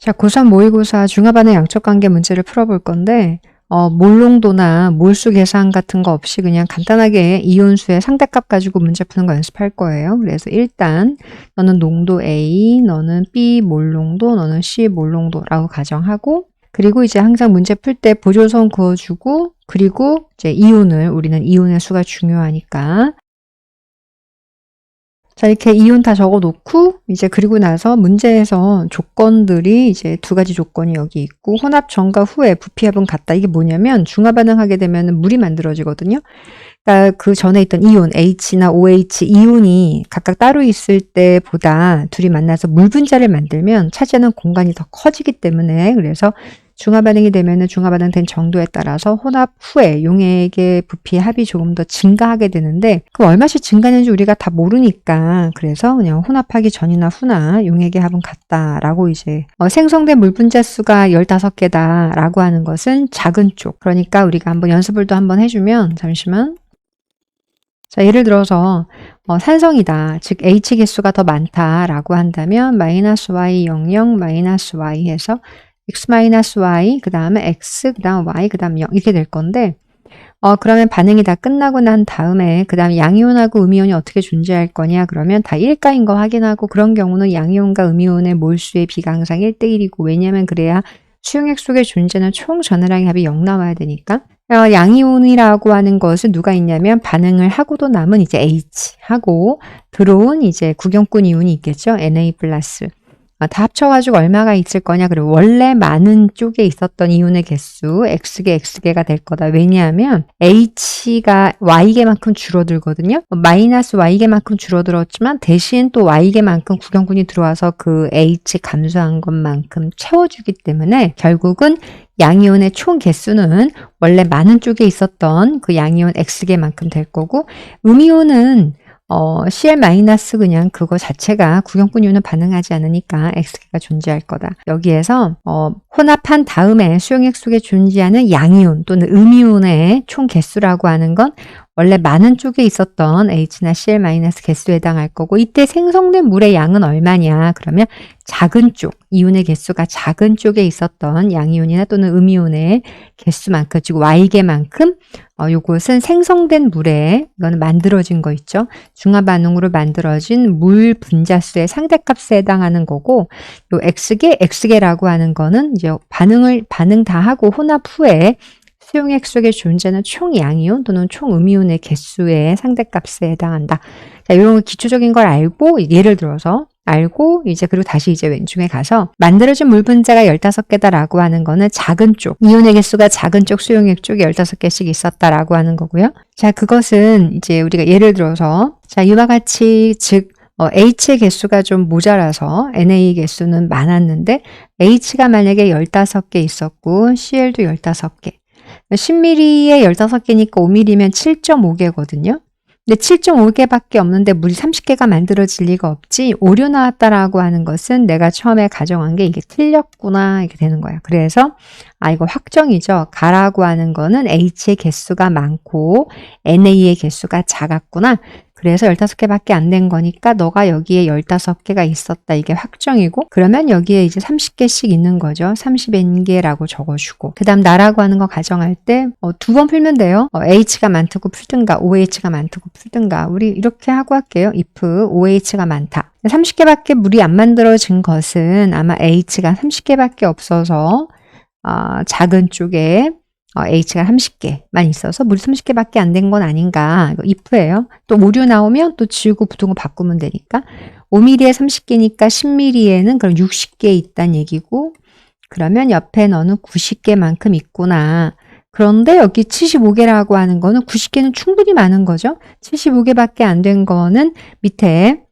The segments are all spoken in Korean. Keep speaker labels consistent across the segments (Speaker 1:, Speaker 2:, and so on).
Speaker 1: 자, 고3 모의고사 중화반응 양적관계 문제를 풀어볼 건데 몰농도나 몰수 계산 같은 거 없이 그냥 간단하게 이온수의 상대값 가지고 문제 푸는 거 연습할 거예요. 그래서 일단 너는 농도 A, 너는 B 몰농도, 너는 C 몰농도라고 가정하고, 그리고 이제 항상 문제 풀 때 보조선 그어주고, 그리고 이제 우리는 이온의 수가 중요하니까 자, 이렇게 이온 다 적어 놓고, 이제 그리고 나서 문제에서 조건들이 이제 두 가지 조건이 여기 있고, 혼합 전과 후에 부피합은 같다. 이게 뭐냐면, 중화반응하게 되면 물이 만들어지거든요. 그러니까 그 전에 있던 이온, H나 OH, 이온이 각각 따로 있을 때보다 둘이 만나서 물 분자를 만들면 차지하는 공간이 더 커지기 때문에, 그래서 중화반응이 되면은 중화반응된 정도에 따라서 혼합 후에 용액의 부피 합이 조금 더 증가하게 되는데, 그럼 얼마씩 증가하는지 우리가 다 모르니까, 그래서 그냥 혼합하기 전이나 후나 용액의 합은 같다라고 이제 생성된 물 분자 수가 15개다 라고 하는 것은 작은 쪽. 그러니까 우리가 한번 연습을 또 한번 해주면, 잠시만. 자, 예를 들어서 산성이다, 즉 H 개수가 더 많다라고 한다면 -y00 -y 해서 x-y, 그 다음에 x, 그 다음 y, 그 다음 0 이렇게 될 건데, 그러면 반응이 다 끝나고 난 다음에 그 다음 양이온하고 음이온이 어떻게 존재할 거냐, 그러면 다 1가인 거 확인하고, 그런 경우는 양이온과 음이온의 몰수의 비가 항상 1대1이고, 왜냐면 그래야 수용액 속에 존재하는 총 전하량의 합이 0 나와야 되니까. 양이온이라고 하는 것은 누가 있냐면 반응을 하고도 남은 이제 H하고 들어온 이제 구경꾼 이온이 있겠죠. Na+. 다 합쳐가지고 얼마가 있을 거냐. 그리고 원래 많은 쪽에 있었던 이온의 개수 X개가 될 거다. 왜냐하면 H가 Y개만큼 줄어들거든요. 마이너스 Y개만큼 줄어들었지만 대신 또 Y개만큼 구경꾼이 들어와서 그 H 감소한 것만큼 채워주기 때문에 결국은 양이온의 총 개수는 원래 많은 쪽에 있었던 그 양이온 X개만큼 될 거고, 음이온은 Cl- 그냥 그거 자체가 구경꾼 이온은 반응하지 않으니까 X개가 존재할 거다. 여기에서 혼합한 다음에 수용액 속에 존재하는 양이온 또는 음이온의 총 개수라고 하는 건 원래 많은 쪽에 있었던 H나 Cl- 개수에 해당할 거고, 이때 생성된 물의 양은 얼마냐, 그러면 작은 쪽, 이온의 개수가 작은 쪽에 있었던 양이온이나 또는 음이온의 개수만큼, 즉 Y개만큼 요것은 생성된 물에, 이거는 만들어진 거 있죠. 중화반응으로 만들어진 물 분자수의 상대값에 해당하는 거고, 요 X개라고 하는 거는 이제 반응 다 하고 혼합 후에 수용액 속에 존재하는 총 양이온 또는 총 음이온의 개수의 상대값에 해당한다. 자, 이런 기초적인 걸 알고, 예를 들어서 알고, 이제 그리고 다시 이제 왼쪽에 가서 만들어진 물 분자가 15개다라고 하는 거는 작은 쪽, 이온의 개수가 작은 쪽 수용액 쪽에 15개씩 있었다라고 하는 거고요. 자, 그것은 이제 우리가 예를 들어서, 자, 이와 같이, 즉 H의 개수가 좀 모자라서 Na 개수는 많았는데, H가 만약에 15개 있었고 Cl도 15개, 10ml에 15개니까 5ml면 7.5개거든요. 근데 7.5개밖에 없는데 물이 30개가 만들어질 리가 없지, 오류 나왔다라고 하는 것은 내가 처음에 가정한 게 이게 틀렸구나, 이렇게 되는 거야. 그래서 이거 확정이죠. 가라고 하는 거는 H의 개수가 많고 NA의 개수가 작았구나. 그래서 15개밖에 안 된 거니까 너가 여기에 15개가 있었다, 이게 확정이고, 그러면 여기에 이제 30개씩 있는 거죠. 30N개라고 적어주고, 그 다음 나라고 하는 거 가정할 때 두 번 풀면 돼요. H가 많다고 풀든가 OH가 많다고 풀든가, 우리 이렇게 하고 할게요. if OH가 많다, 30개밖에 물이 안 만들어진 것은 아마 H가 30개밖에 없어서 작은 쪽에 H가 30개만 있어서 물이 30개밖에 안 된 건 아닌가. 이거 if예요. 또 오류 나오면 또 지우고 부등호 바꾸면 되니까. 5mm에 30개니까 10mm에는 그럼 60개 있다는 얘기고, 그러면 옆에 너는 90개만큼 있구나. 그런데 여기 75개라고 하는 거는 90개는 충분히 많은 거죠. 75개밖에 안 된 거는 밑에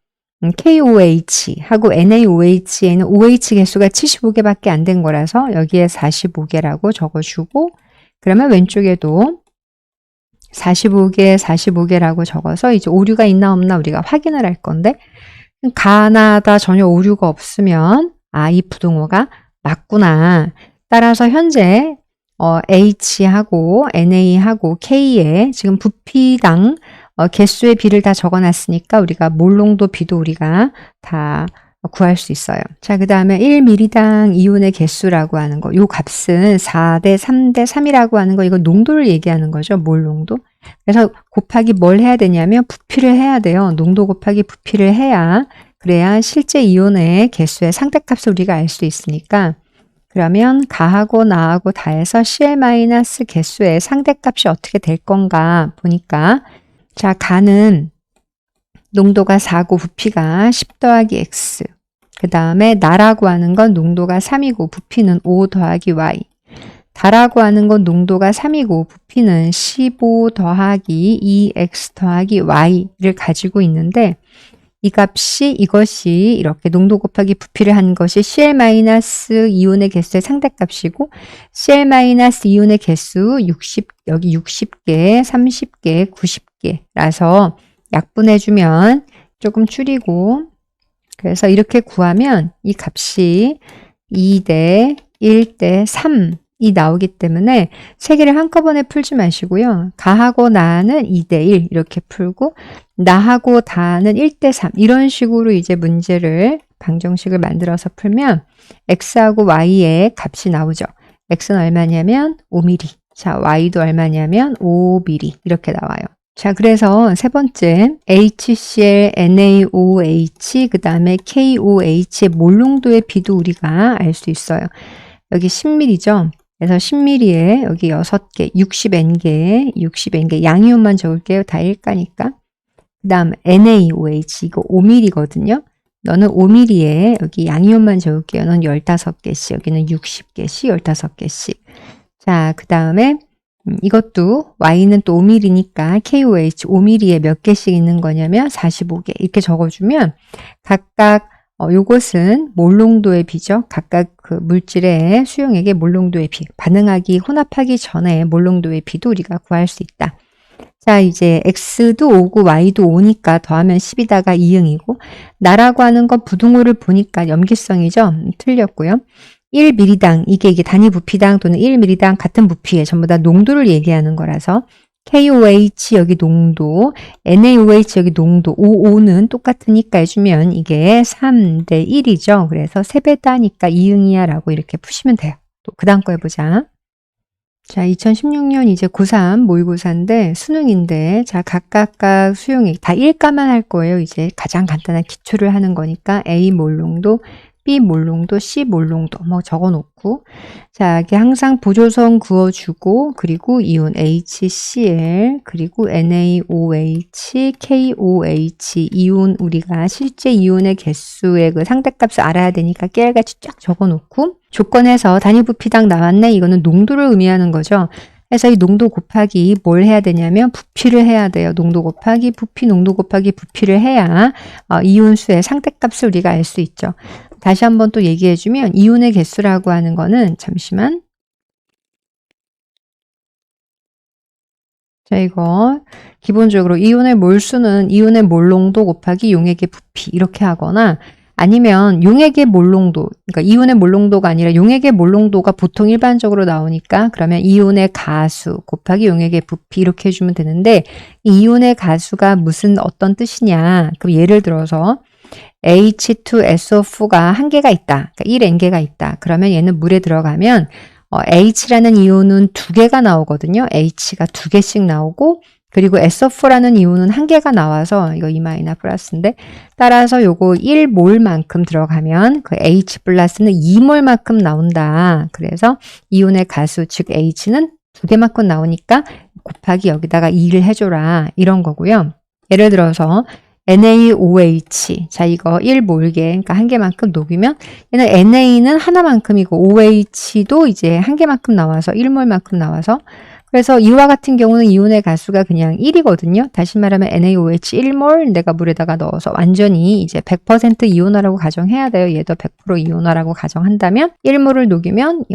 Speaker 1: KOH하고 NaOH에는 OH 개수가 75개밖에 안 된 거라서 여기에 45개라고 적어주고, 그러면 왼쪽에도 45개라고 적어서 이제 오류가 있나 없나 우리가 확인을 할 건데, 가나다 전혀 오류가 없으면 이 부등호가 맞구나. 따라서 현재 H하고 NA하고 K의 지금 부피당 개수의 비를 다 적어놨으니까 우리가 몰농도 비도 우리가 다 구할 수 있어요. 자, 그 다음에 1ml당 이온의 개수라고 하는 거. 요 값은 4대 3대 3이라고 하는 거. 이거 농도를 얘기하는 거죠. 몰 농도. 그래서 곱하기 뭘 해야 되냐면 부피를 해야 돼요. 농도 곱하기 부피를 해야 그래야 실제 이온의 개수의 상대값을 우리가 알 수 있으니까 그러면 가하고 나하고 다 해서 Cl- 개수의 상대값이 어떻게 될 건가 보니까 자, 가는 농도가 4고 부피가 10 더하기 X. 그 다음에 나라고 하는 건 농도가 3이고 부피는 5 더하기 Y. 다라고 하는 건 농도가 3이고 부피는 15 더하기 2X 더하기 Y를 가지고 있는데 이 값이 이것이 이렇게 농도 곱하기 부피를 한 것이 Cl- 이온의 개수의 상대값이고 Cl- 이온의 개수 60, 여기 60개, 30개, 90개라서 약분해주면 조금 줄이고 그래서 이렇게 구하면 이 값이 2대 1대 3이 나오기 때문에 세 개를 한꺼번에 풀지 마시고요. 가하고 나는 2대 1 이렇게 풀고 나하고 다는 1대 3 이런 식으로 이제 문제를 방정식을 만들어서 풀면 x하고 y의 값이 나오죠. x는 얼마냐면 5mm. 자, y도 얼마냐면 5mm 이렇게 나와요. 자, 그래서 세 번째 HCl, NaOH, 그 다음에 KOH의 몰농도의 비도 우리가 알 수 있어요. 여기 10mm죠. 그래서 10mm에 여기 6개, 60N개, 60N개 양이온만 적을게요. 다 1가니까. 그 다음 NaOH 이거 5mm거든요. 너는 5mm에 여기 양이온만 적을게요. 넌 15개씩, 여기는 60개씩, 15개씩. 자, 그 다음에 이것도 Y는 또 5mm니까 KOH 5mm에 몇 개씩 있는 거냐면 45개 이렇게 적어주면 각각 요것은 몰농도의 비죠. 각각 그 물질의 수용액의 몰농도의 비 반응하기 혼합하기 전에 몰농도의 비도 우리가 구할 수 있다. 자, 이제 X도 5고 Y도 5니까 더하면 10이다가 2응이고 나라고 하는 건 부등호를 보니까 염기성이죠. 틀렸고요. 1ml당 이게 단위 부피당 또는 1ml당 같은 부피에 전부 다 농도를 얘기하는 거라서 KOH 여기 농도, NaOH 여기 농도, O5는 똑같으니까 해주면 이게 3대 1이죠. 그래서 3배 따니까 2응이야 라고 이렇게 푸시면 돼요. 또 그 다음 거 해보자. 자, 2016년 이제 고3 모의고사인데 수능인데 자, 각각 수용액 다 1가만 할 거예요. 이제 가장 간단한 기초를 하는 거니까 A 몰농도, B 몰농도, C 몰농도 뭐 적어놓고 자, 이게 항상 보조성 그어주고 그리고 이온 HCl 그리고 NaOH, KOH 이온 우리가 실제 이온의 개수의 그 상대값을 알아야 되니까 깨알같이 쫙 적어놓고 조건에서 단위 부피당 나왔네. 이거는 농도를 의미하는 거죠. 그래서 이 농도 곱하기 뭘 해야 되냐면 부피를 해야 돼요. 농도 곱하기 부피, 농도 곱하기 부피를 해야 이온수의 상대값을 우리가 알 수 있죠. 다시 한번 또 얘기해주면 이온의 개수라고 하는 거는 잠시만. 자, 이거 기본적으로 이온의 몰수는 이온의 몰농도 곱하기 용액의 부피 이렇게 하거나 아니면 용액의 몰농도, 그러니까 이온의 몰농도가 아니라 용액의 몰농도가 보통 일반적으로 나오니까 그러면 이온의 가수 곱하기 용액의 부피 이렇게 해주면 되는데 이 이온의 가수가 무슨 어떤 뜻이냐. 그럼 예를 들어서 H2SO4가 한 개가 있다. 그러니까 1N개가 있다. 그러면 얘는 물에 들어가면 H라는 이온은 2개가 나오거든요. H가 2개씩 나오고 그리고 SO4라는 이온은 1개가 나와서 이거 2- 플러스인데 따라서 요거 1몰만큼 들어가면 그 H 플러스는 2몰만큼 나온다. 그래서 이온의 가수 즉 H는 2개만큼 나오니까 곱하기 여기다가 2를 해줘라. 이런 거고요. 예를 들어서 NaOH. 자, 이거 1몰개, 그러니까 한 개만큼 녹이면 얘는 NA는 하나만큼이고 OH도 이제 한 개만큼 나와서 1몰만큼 나와서 그래서 이와 같은 경우는 이온의 가수가 그냥 1이거든요. 다시 말하면 NaOH 1몰 내가 물에다가 넣어서 완전히 이제 100% 이온화라고 가정해야 돼요. 얘도 100% 이온화라고 가정한다면 1몰을 녹이면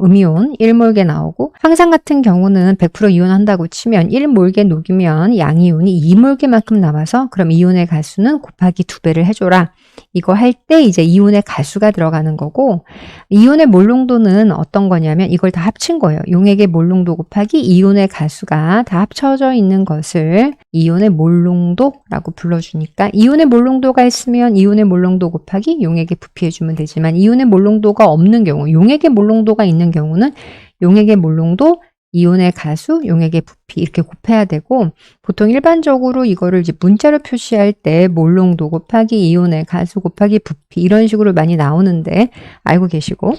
Speaker 1: 음이온 1몰개 나오고 항상 같은 경우는 100% 이온한다고 치면 1몰개 녹이면 양이온이 2몰개만큼 남아서 그럼 이온의 가수는 곱하기 2배를 해줘라. 이거 할 때 이제 이온의 가수가 들어가는 거고 이온의 몰농도는 어떤 거냐면 이걸 다 합친 거예요. 용액의 몰농도 곱하기 이온의 가수가 다 합쳐져 있는 것을 이온의 몰농도라고 불러주니까 이온의 몰농도가 있으면 이온의 몰농도 곱하기 용액에 부피해주면 되지만 이온의 몰농도가 없는 경우, 용액의 몰농도가 있는 경우는 용액의 몰농도, 이온의 가수, 용액의 부피 이렇게 곱해야 되고 보통 일반적으로 이거를 이제 문자로 표시할 때 몰농도 곱하기 이온의 가수 곱하기 부피 이런 식으로 많이 나오는데 알고 계시고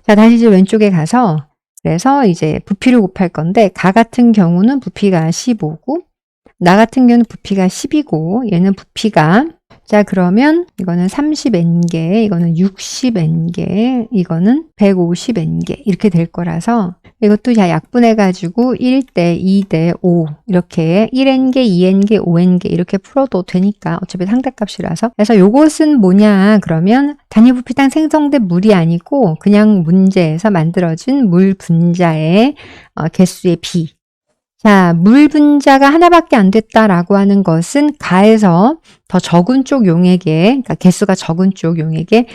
Speaker 1: 자 다시 이제 왼쪽에 가서 그래서 이제 부피를 곱할 건데 가 같은 경우는 부피가 15고 나 같은 경우는 부피가 10이고 얘는 부피가 자 그러면 이거는 30N개, 이거는 60N개, 이거는 150N개 이렇게 될 거라서 이것도 자 약분해 가지고 1대 2대 5 이렇게 1N개, 2N개, 5N개 이렇게 풀어도 되니까 어차피 상대값이라서 그래서 요것은 뭐냐 그러면 단위 부피당 생성된 물이 아니고 그냥 문제에서 만들어진 물 분자의 개수의 비 자, 물 분자가 하나밖에 안 됐다라고 하는 것은 가에서 더 적은 쪽 용액에, 그러니까 개수가 적은 쪽 용액에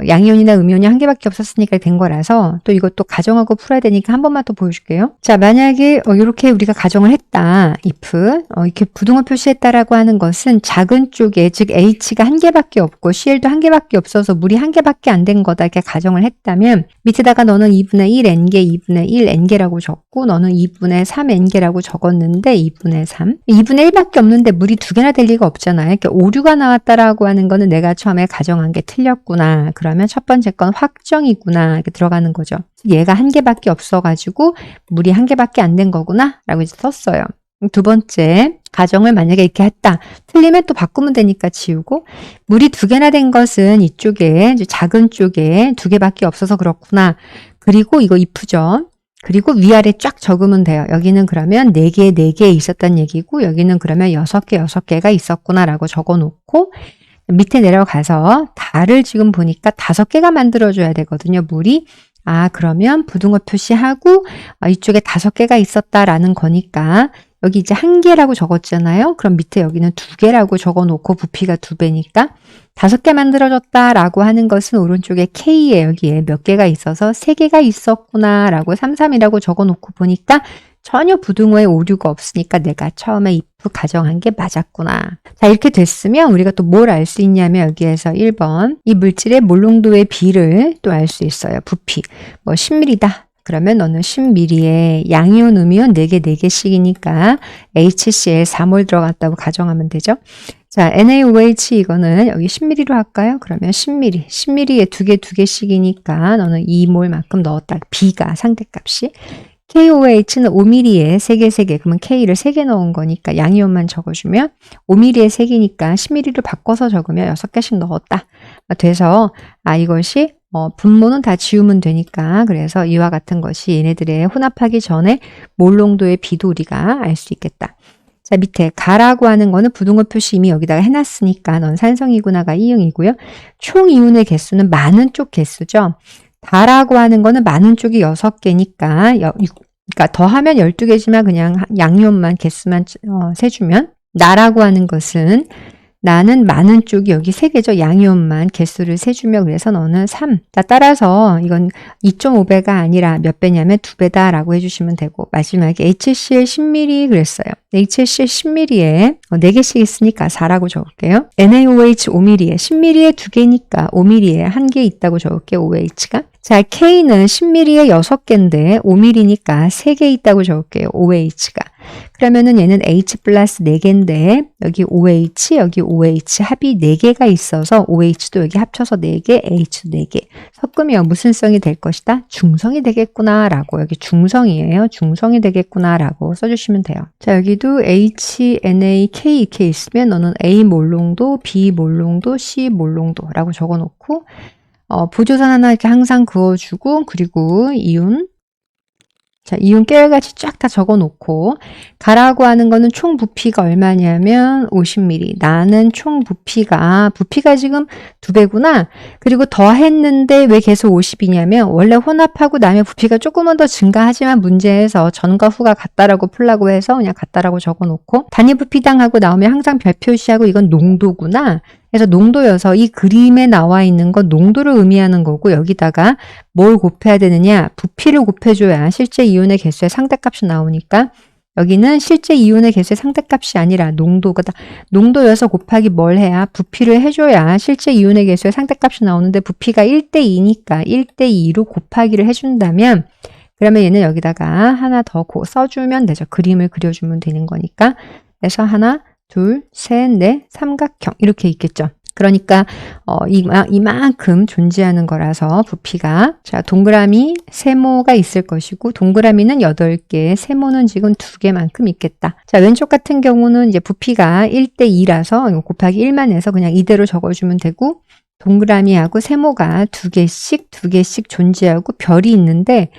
Speaker 1: 양이온이나 음이온이 한 개밖에 없었으니까 된 거라서 또 이것도 가정하고 풀어야 되니까 한 번만 더 보여줄게요. 자, 만약에 이렇게 우리가 가정을 했다. if 이렇게 부등호 표시했다라고 하는 것은 작은 쪽에 즉 H가 한 개밖에 없고 CL도 한 개밖에 없어서 물이 한 개밖에 안 된 거다 이렇게 가정을 했다면 밑에다가 너는 2분의 1 N개, 2분의 1 N개라고 적고 너는 2분의 3 N개라고 적었는데 2분의 3 2분의 1밖에 없는데 물이 두 개나 될 리가 없잖아요. 이렇게 오류가 나왔다라고 하는 거는 내가 처음에 가정한 게 틀렸구나. 그러면 첫 번째 건 확정이구나 이렇게 들어가는 거죠. 얘가 한 개밖에 없어가지고 물이 한 개밖에 안 된 거구나 라고 이제 썼어요. 두 번째 가정을 만약에 이렇게 했다. 틀리면 또 바꾸면 되니까 지우고 물이 두 개나 된 것은 이쪽에 작은 쪽에 두 개밖에 없어서 그렇구나. 그리고 이거 if죠. 그리고 위아래 쫙 적으면 돼요. 여기는 그러면 4개, 4개 있었단 얘기고 여기는 그러면 6개, 6개가 있었구나 라고 적어놓고 밑에 내려가서 달을 지금 보니까 5개가 만들어줘야 되거든요. 물이. 그러면 부등호 표시하고 이쪽에 5개가 있었다라는 거니까 여기 이제 1개라고 적었잖아요. 그럼 밑에 여기는 2개라고 적어놓고 부피가 2배니까 5개 만들어졌다라고 하는 것은 오른쪽에 K에 여기에 몇 개가 있어서 3개가 있었구나 라고 33이라고 적어놓고 보니까 전혀 부등호에 오류가 없으니까 내가 처음에 if 가정한 게 맞았구나. 자 이렇게 됐으면 우리가 또 뭘 알 수 있냐면 여기에서 1번 이 물질의 몰농도의 비를 또 알 수 있어요. 부피 뭐 10ml다. 그러면 너는 10ml에 양이온, 음이온 4개, 4개씩이니까 HCl 4몰 들어갔다고 가정하면 되죠. 자, NaOH 이거는 여기 10ml로 할까요? 그러면 10ml, 10ml에 2개, 2개씩이니까 너는 2몰만큼 넣었다. B가 상대값이. KOH는 5mm에 3개, 3개. 그러면 K를 3개 넣은 거니까 양이온만 적어주면 5mm에 3개니까 10mm로 바꿔서 적으면 6개씩 넣었다. 돼서 이것이 분모는 다 지우면 되니까 그래서 이와 같은 것이 얘네들의 혼합하기 전에 몰농도의 비도 우리가 알 수 있겠다. 자 밑에 가라고 하는 거는 부등호 표시 이미 여기다가 해놨으니까 넌 산성이구나가 이응이고요. 총 이온의 개수는 많은 쪽 개수죠. 다라고 하는 거는 많은 쪽이 6개니까 그러니까 더하면 12개지만 그냥 양이온만 개수만 세주면 나라고 하는 것은 나는 많은 쪽이 여기 3개죠. 양이온만 개수를 세주며 그래서 너는 3. 자, 따라서 이건 2.5배가 아니라 몇 배냐면 2배다 라고 해주시면 되고 마지막에 HCl 10ml 그랬어요. HCl 10ml에 4개씩 있으니까 4라고 적을게요. NaOH 5ml에 10ml에 2개니까 5ml에 1개 있다고 적을게요. OH가. 자, K는 10ml에 6개인데 5ml니까 3개 있다고 적을게요. OH가. 그러면은 얘는 H 플러스 4개인데 여기 OH, 여기 OH 합이 4개가 있어서 OH도 여기 합쳐서 4개, H도 4개. 섞으면 무슨 성이 될 것이다? 중성이 되겠구나 라고 여기 중성이에요. 중성이 되겠구나 라고 써주시면 돼요. 자, 여기도 H, Na, K 이렇게 있으면 너는 A 몰농도, B 몰농도, C 몰농도 라고 적어놓고 보조선 하나 이렇게 항상 그어주고 그리고 이온 자, 이온 깨알같이 쫙 다 적어 놓고 가라고 하는 거는 총 부피가 얼마냐면 50ml. 나는 총 부피가 지금 2배구나. 그리고 더 했는데 왜 계속 50이냐면 원래 혼합하고 나면 부피가 조금은 더 증가하지만 문제에서 전과 후가 같다라고 풀라고 해서 그냥 같다라고 적어 놓고 단위 부피당 하고 나오면 항상 별 표시하고 이건 농도구나. 그래서 농도여서 이 그림에 나와 있는 건 농도를 의미하는 거고 여기다가 뭘 곱해야 되느냐? 부피를 곱해줘야 실제 이온의 개수의 상대값이 나오니까 여기는 실제 이온의 개수의 상대값이 아니라 농도가 농도여서 곱하기 뭘 해야? 부피를 해줘야 실제 이온의 개수의 상대값이 나오는데 부피가 1대2니까 1대2로 곱하기를 해준다면 그러면 얘는 여기다가 하나 더 써주면 되죠. 그림을 그려주면 되는 거니까. 그래서 하나, 둘, 셋, 넷, 삼각형 이렇게 있겠죠. 그러니까 이만큼 존재하는 거라서 부피가 자 동그라미 세모가 있을 것이고 동그라미는 8개, 세모는 지금 2개만큼 있겠다. 자 왼쪽 같은 경우는 이제 부피가 1대2라서 곱하기 1만 해서 그냥 이대로 적어주면 되고 동그라미하고 세모가 2개씩 존재하고 별이 있는데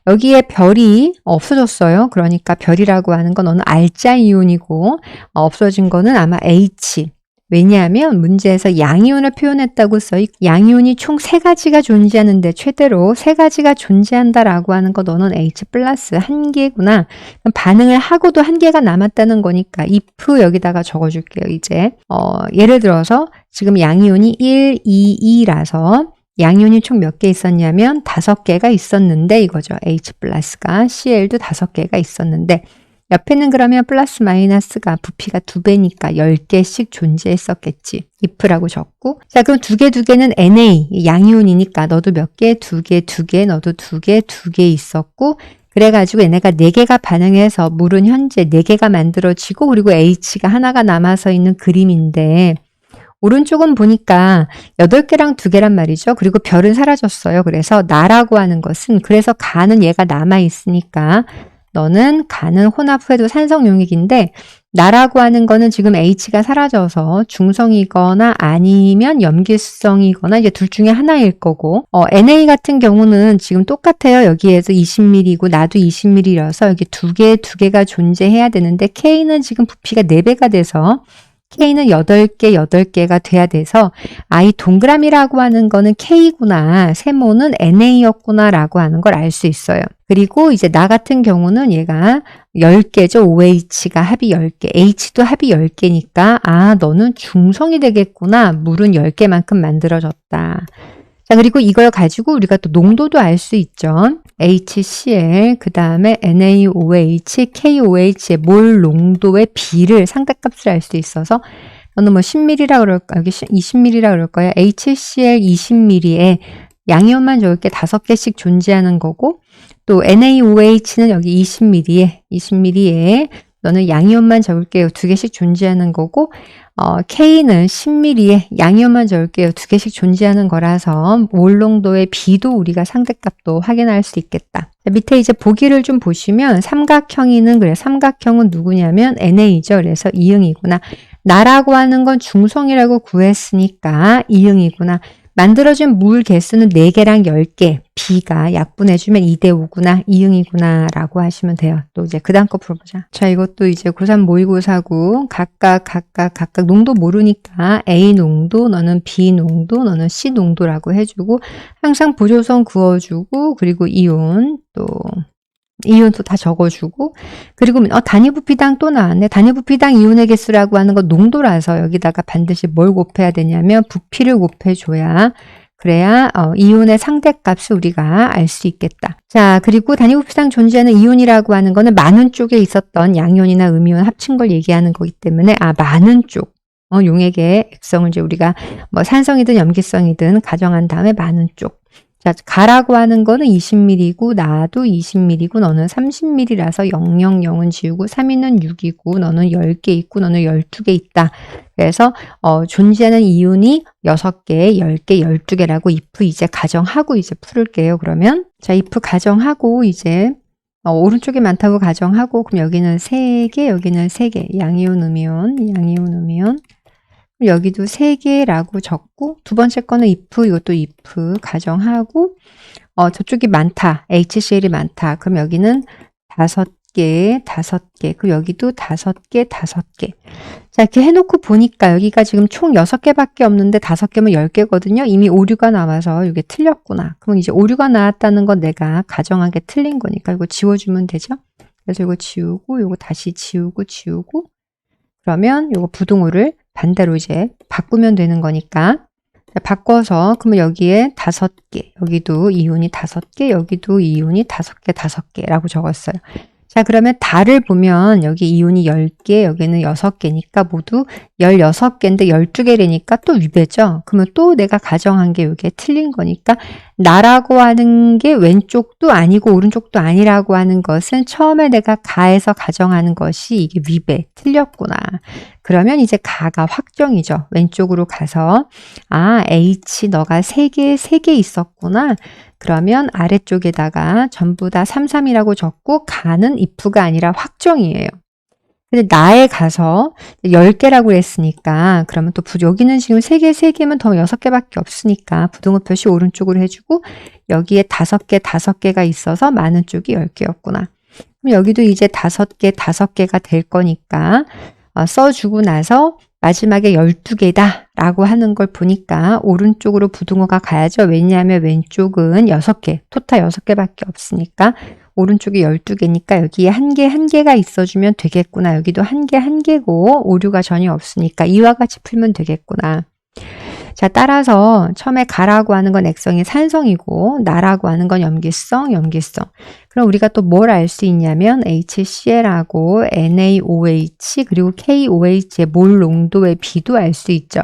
Speaker 1: 여기에 별이 없어졌어요. 그러니까 별이라고 하는 건 어느 알자 이온이고 없어진 거는 아마 H. 왜냐하면 문제에서 양이온을 표현했다고 써있고 양이온이 총 3가지가 존재하는데 최대로 3가지가 존재한다라고 하는 거 너는 H 플러스 1개구나. 반응을 하고도 1개가 남았다는 거니까 if 여기다가 적어줄게요. 이제 예를 들어서 지금 양이온이 1, 2, 2라서 양이온이 총 몇 개 있었냐면 5개가 있었는데 이거죠. H 플러스가 Cl도 5개가 있었는데 옆에는 그러면 플러스 마이너스가 부피가 2배니까 10개씩 존재했었겠지. if라고 적고 자 그럼 2개는 Na 양이온이니까 너도 몇 개? 2개 너도 2개 있었고 그래가지고 얘네가 4개가 반응해서 물은 현재 4개가 만들어지고 그리고 H가 하나가 남아서 있는 그림인데 오른쪽은 보니까 8개랑 2개란 말이죠. 그리고 별은 사라졌어요. 그래서 나라고 하는 것은 그래서 가는 얘가 남아있으니까 너는 가는 혼합 후에도 산성 용액인데 나라고 하는 거는 지금 H가 사라져서 중성이거나 아니면 염기성이거나 이제 둘 중에 하나일 거고 Na 같은 경우는 지금 똑같아요. 여기에서 20ml고 나도 20ml라서 여기 2개가 존재해야 되는데 K는 지금 부피가 4배가 돼서 K는 8개가 돼야 돼서 이 동그라미라고 하는 거는 K구나, 세모는 NA였구나 라고 하는 걸 알 수 있어요. 그리고 이제 나 같은 경우는 얘가 10개죠. OH가 합이 10개, H도 합이 10개니까 너는 중성이 되겠구나. 물은 10개만큼 만들어졌다. 자, 그리고 이걸 가지고 우리가 또 농도도 알 수 있죠. HCl, 그 다음에 NaOH, KOH의 몰 농도의 비를 상대값을 알 수 있어서 너는 뭐 10ml라 그럴까? 여기 20ml라 그럴 거야. HCl 20ml에 양이온만 적을 게 5개씩 존재하는 거고 또 NaOH는 여기 20ml에 너는 양이온만 적을게요. 2개씩 존재하는 거고 K는 10ml에 양이온만 적을게요. 2개씩 존재하는 거라서 몰 농도의 B도 우리가 상대값도 확인할 수 있겠다. 밑에 이제 보기를 좀 보시면 삼각형이는 그래 삼각형은 누구냐면 NA죠. 그래서 이응이구나. 나라고 하는 건 중성이라고 구했으니까 이응이구나. 만들어진 물 개수는 4개랑 10개, B가 약분해주면 2대5구나, 이응이구나 라고 하시면 돼요. 또 이제 그 다음 거 풀어보자. 자, 이것도 이제 고3 모의고사고 각각 농도 모르니까 A 농도, 너는 B 농도, 너는 C 농도라고 해주고 항상 부조성 그어주고 그리고 이온도 다 적어주고 그리고 단위 부피당 또 나왔네. 단위 부피당 이온의 개수라고 하는 건 농도라서 여기다가 반드시 뭘 곱해야 되냐면 부피를 곱해줘야 그래야 이온의 상대값을 우리가 알 수 있겠다. 자 그리고 단위 부피당 존재하는 이온이라고 하는 거는 많은 쪽에 있었던 양이온이나 음이온 합친 걸 얘기하는 거기 때문에 많은 쪽 용액의 액성을 이제 우리가 뭐 산성이든 염기성이든 가정한 다음에 많은 쪽 자, 가라고 하는 거는 20ml고 나도 20ml고 너는 30ml라서 000은 지우고 3위는 6이고 너는 10개 있고 너는 12개 있다. 그래서 존재하는 이온이 6개, 10개, 12개라고 if 이제 가정하고 이제 풀을게요. 그러면 자, if 가정하고 이제 오른쪽에 많다고 가정하고 그럼 여기는 3개, 여기는 3개. 양이온, 음이온. 여기도 3개라고 적고 두 번째 거는 if 이것도 if 가정하고 저쪽이 많다. HCl이 많다. 그럼 여기는 5개. 그럼 여기도 5개. 자, 이렇게 해놓고 보니까 여기가 지금 총 6개밖에 없는데 5개면 10개거든요. 이미 오류가 나와서 이게 틀렸구나. 그럼 이제 오류가 나왔다는 건 내가 가정한 게 틀린 거니까 이거 지워주면 되죠. 그래서 이거 지우고 이거 다시 지우고 그러면 이거 부등호를 반대로 이제 바꾸면 되는 거니까. 자, 바꿔서 그러면 여기에 5개, 여기도 이온이 5개, 여기도 이온이 5개, 5개라고 적었어요. 자, 그러면 달을 보면 여기 이온이 10개, 여기는 6개니까 모두 16개인데 12개라니까 또 위배죠. 그러면 또 내가 가정한 게 이게 틀린 거니까 나라고 하는 게 왼쪽도 아니고 오른쪽도 아니라고 하는 것은 처음에 내가 가에서 가정하는 것이 이게 위배, 틀렸구나. 그러면 이제 가가 확정이죠. 왼쪽으로 가서 아, H 너가 3개 있었구나. 그러면 아래쪽에다가 전부 다 33이라고 적고 가는 if가 아니라 확정이에요. 근데 나에 가서 10개라고 했으니까 그러면 또 여기는 지금 3개면 더 6개밖에 없으니까 부등호 표시 오른쪽으로 해주고 여기에 5개가 있어서 많은 쪽이 10개였구나. 그럼 여기도 이제 5개가 될 거니까 써주고 나서 마지막에 12개다 라고 하는 걸 보니까 오른쪽으로 부등호가 가야죠. 왜냐하면 왼쪽은 6개, 토탈 6개밖에 없으니까 오른쪽이 12개니까 여기에 1개가 있어주면 되겠구나. 여기도 1개고 오류가 전혀 없으니까 이와 같이 풀면 되겠구나. 자, 따라서 처음에 가라고 하는 건 액성이 산성이고 나라고 하는 건 염기성. 그럼 우리가 또 뭘 알 수 있냐면 HCl하고 NaOH 그리고 KOH의 몰 농도의 비도 알 수 있죠.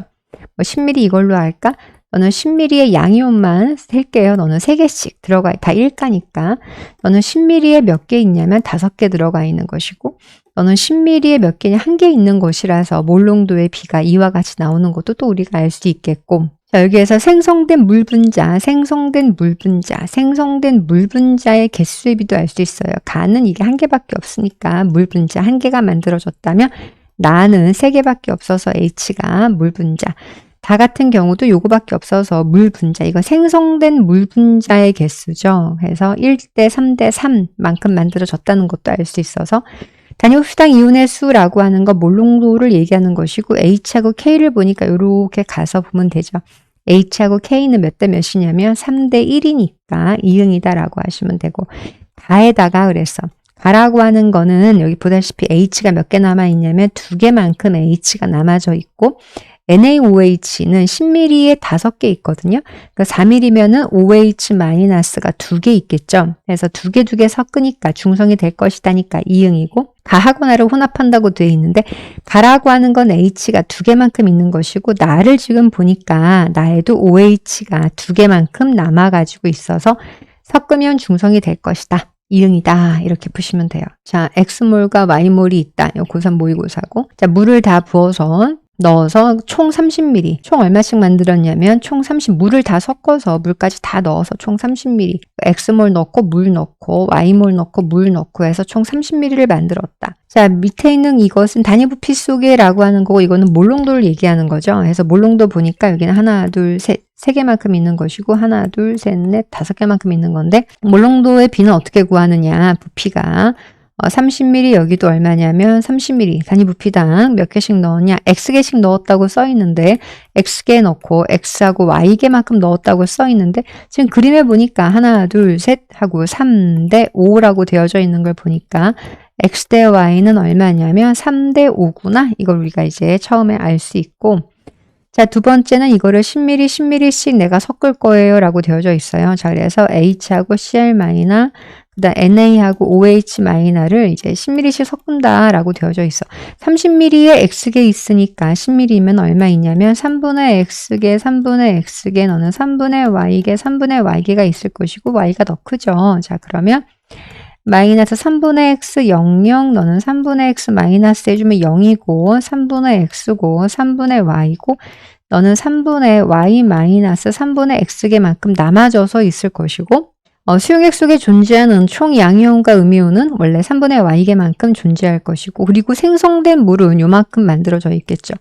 Speaker 1: 뭐 10ml 이걸로 할까? 너는 10ml의 양이온만 셀게요. 너는 3개씩 들어가, 다 1가니까. 너는 10ml에 몇 개 있냐면 5개 들어가 있는 것이고 너는 10ml에 몇 개냐 1개 있는 것이라서 몰농도의 비가 이와 같이 나오는 것도 또 우리가 알 수 있겠고 자, 여기에서 생성된 물 분자의 개수의 비도 알 수 있어요. 가는 이게 1개밖에 없으니까 물 분자 1개가 만들어졌다면 나는 3개밖에 없어서 H가 물 분자 다 같은 경우도 요거밖에 없어서 물 분자, 이거 생성된 물 분자의 개수죠. 그래서 1대 3대 3만큼 만들어졌다는 것도 알 수 있어서 단위흡수당 이온의 수라고 하는 거 몰농도를 얘기하는 것이고 H하고 K를 보니까 이렇게 가서 보면 되죠. H하고 K는 몇 대 몇이냐면 3대 1이니까 이응이다라고 하시면 되고 가에다가 그래서 가라고 하는 거는 여기 보다시피 H가 몇 개 남아있냐면 2개만큼 H가 남아져 있고 NaOH는 10ml에 5개 있거든요. 그러니까 4ml면은 OH-가 2개 있겠죠. 그래서 2개 섞으니까 중성이 될 것이다니까 이응이고 가하고 나를 혼합한다고 되어 있는데 가라고 하는 건 H가 2개만큼 있는 것이고 나를 지금 보니까 나에도 OH가 2개만큼 남아가지고 있어서 섞으면 중성이 될 것이다. 이응이다. 이렇게 푸시면 돼요. 자, X몰과 Y몰이 있다. 고3 모의고사고. 자, 물을 다 부어서 넣어서 총 30ml. 총 얼마씩 만들었냐면 총 30, 물을 다 섞어서 물까지 다 넣어서 총 30ml. X몰 넣고 물 넣고 Y몰 넣고 물 넣고 해서 총 30ml를 만들었다. 자, 밑에 있는 이것은 단위 부피 속에라고 하는 거고 이거는 몰농도를 얘기하는 거죠. 그래서 몰농도 보니까 여기는 하나, 둘, 셋, 3개만큼 있는 것이고 하나, 둘, 셋, 넷, 5개만큼 있는 건데 몰농도의 비는 어떻게 구하느냐. 부피가 30ml 여기도 얼마냐면 30ml 단위 부피당 몇 개씩 넣었냐 X개씩 넣었다고 써 있는데 X개 넣고 X하고 Y개만큼 넣었다고 써 있는데 지금 그림에 보니까 하나 둘 셋 하고 3대 5라고 되어져 있는 걸 보니까 X 대 Y는 얼마냐면 3대 5구나 이걸 우리가 이제 처음에 알 수 있고 자, 두 번째는 이거를 10ml씩 내가 섞을 거예요 라고 되어져 있어요. 자, 그래서 H하고 Cl- 그다음 Na하고 OH-를 이제 10ml씩 섞는다 라고 되어져 있어. 30ml에 X개 있으니까 10ml면 얼마 있냐면 3분의 X개, 3분의 X개, 너는 3분의 Y개, 3분의 Y개가 있을 것이고 Y가 더 크죠. 자, 그러면 마이너스 3분의 X 00, 너는 3분의 X 마이너스 해주면 0이고 3분의 X고 3분의 Y고 너는 3분의 Y 마이너스 3분의 X개만큼 남아져서 있을 것이고 수용액 속에 존재하는 총 양이온과 음이온은 원래 3분의 Y개만큼 존재할 것이고 그리고 생성된 물은 요만큼 만들어져 있겠죠.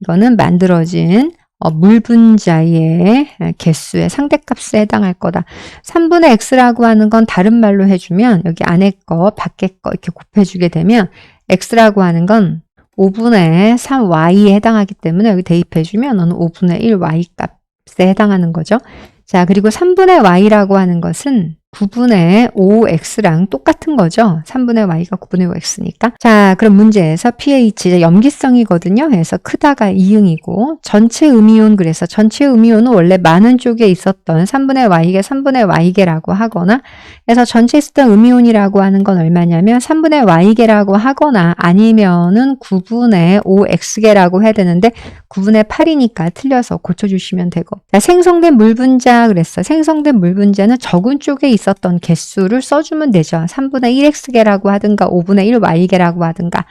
Speaker 1: 이거는 만들어진 물 분자의 개수의 상대값에 해당할 거다. 3분의 X라고 하는 건 다른 말로 해주면 여기 안에 거, 밖에 거 이렇게 곱해주게 되면 X라고 하는 건 5분의 3Y에 해당하기 때문에 여기 대입해주면 너는 5분의 1Y 값에 해당하는 거죠. 자, 그리고 3분의 Y라고 하는 것은 9분의 5x랑 똑같은 거죠. 3분의 y가 9분의 5x니까. 자, 그럼 문제에서 pH, 염기성이거든요. 그래서 크다가 이응이고, 전체 음이온, 그래서 전체 음이온은 원래 많은 쪽에 있었던 3분의 y개, 3분의 y개라고 하거나, 그래서 전체에 있었던 음이온이라고 하는 건 얼마냐면 3분의 y개라고 하거나 아니면은 9분의 5x개라고 해야 되는데 9분의 8이니까 틀려서 고쳐주시면 되고. 자, 생성된 물 분자 그랬어. 생성된 물 분자는 적은 쪽에 있었던 개수를 써주면 되죠. 3분의 1x개라고 하든가 5분의 1y개라고 하든가.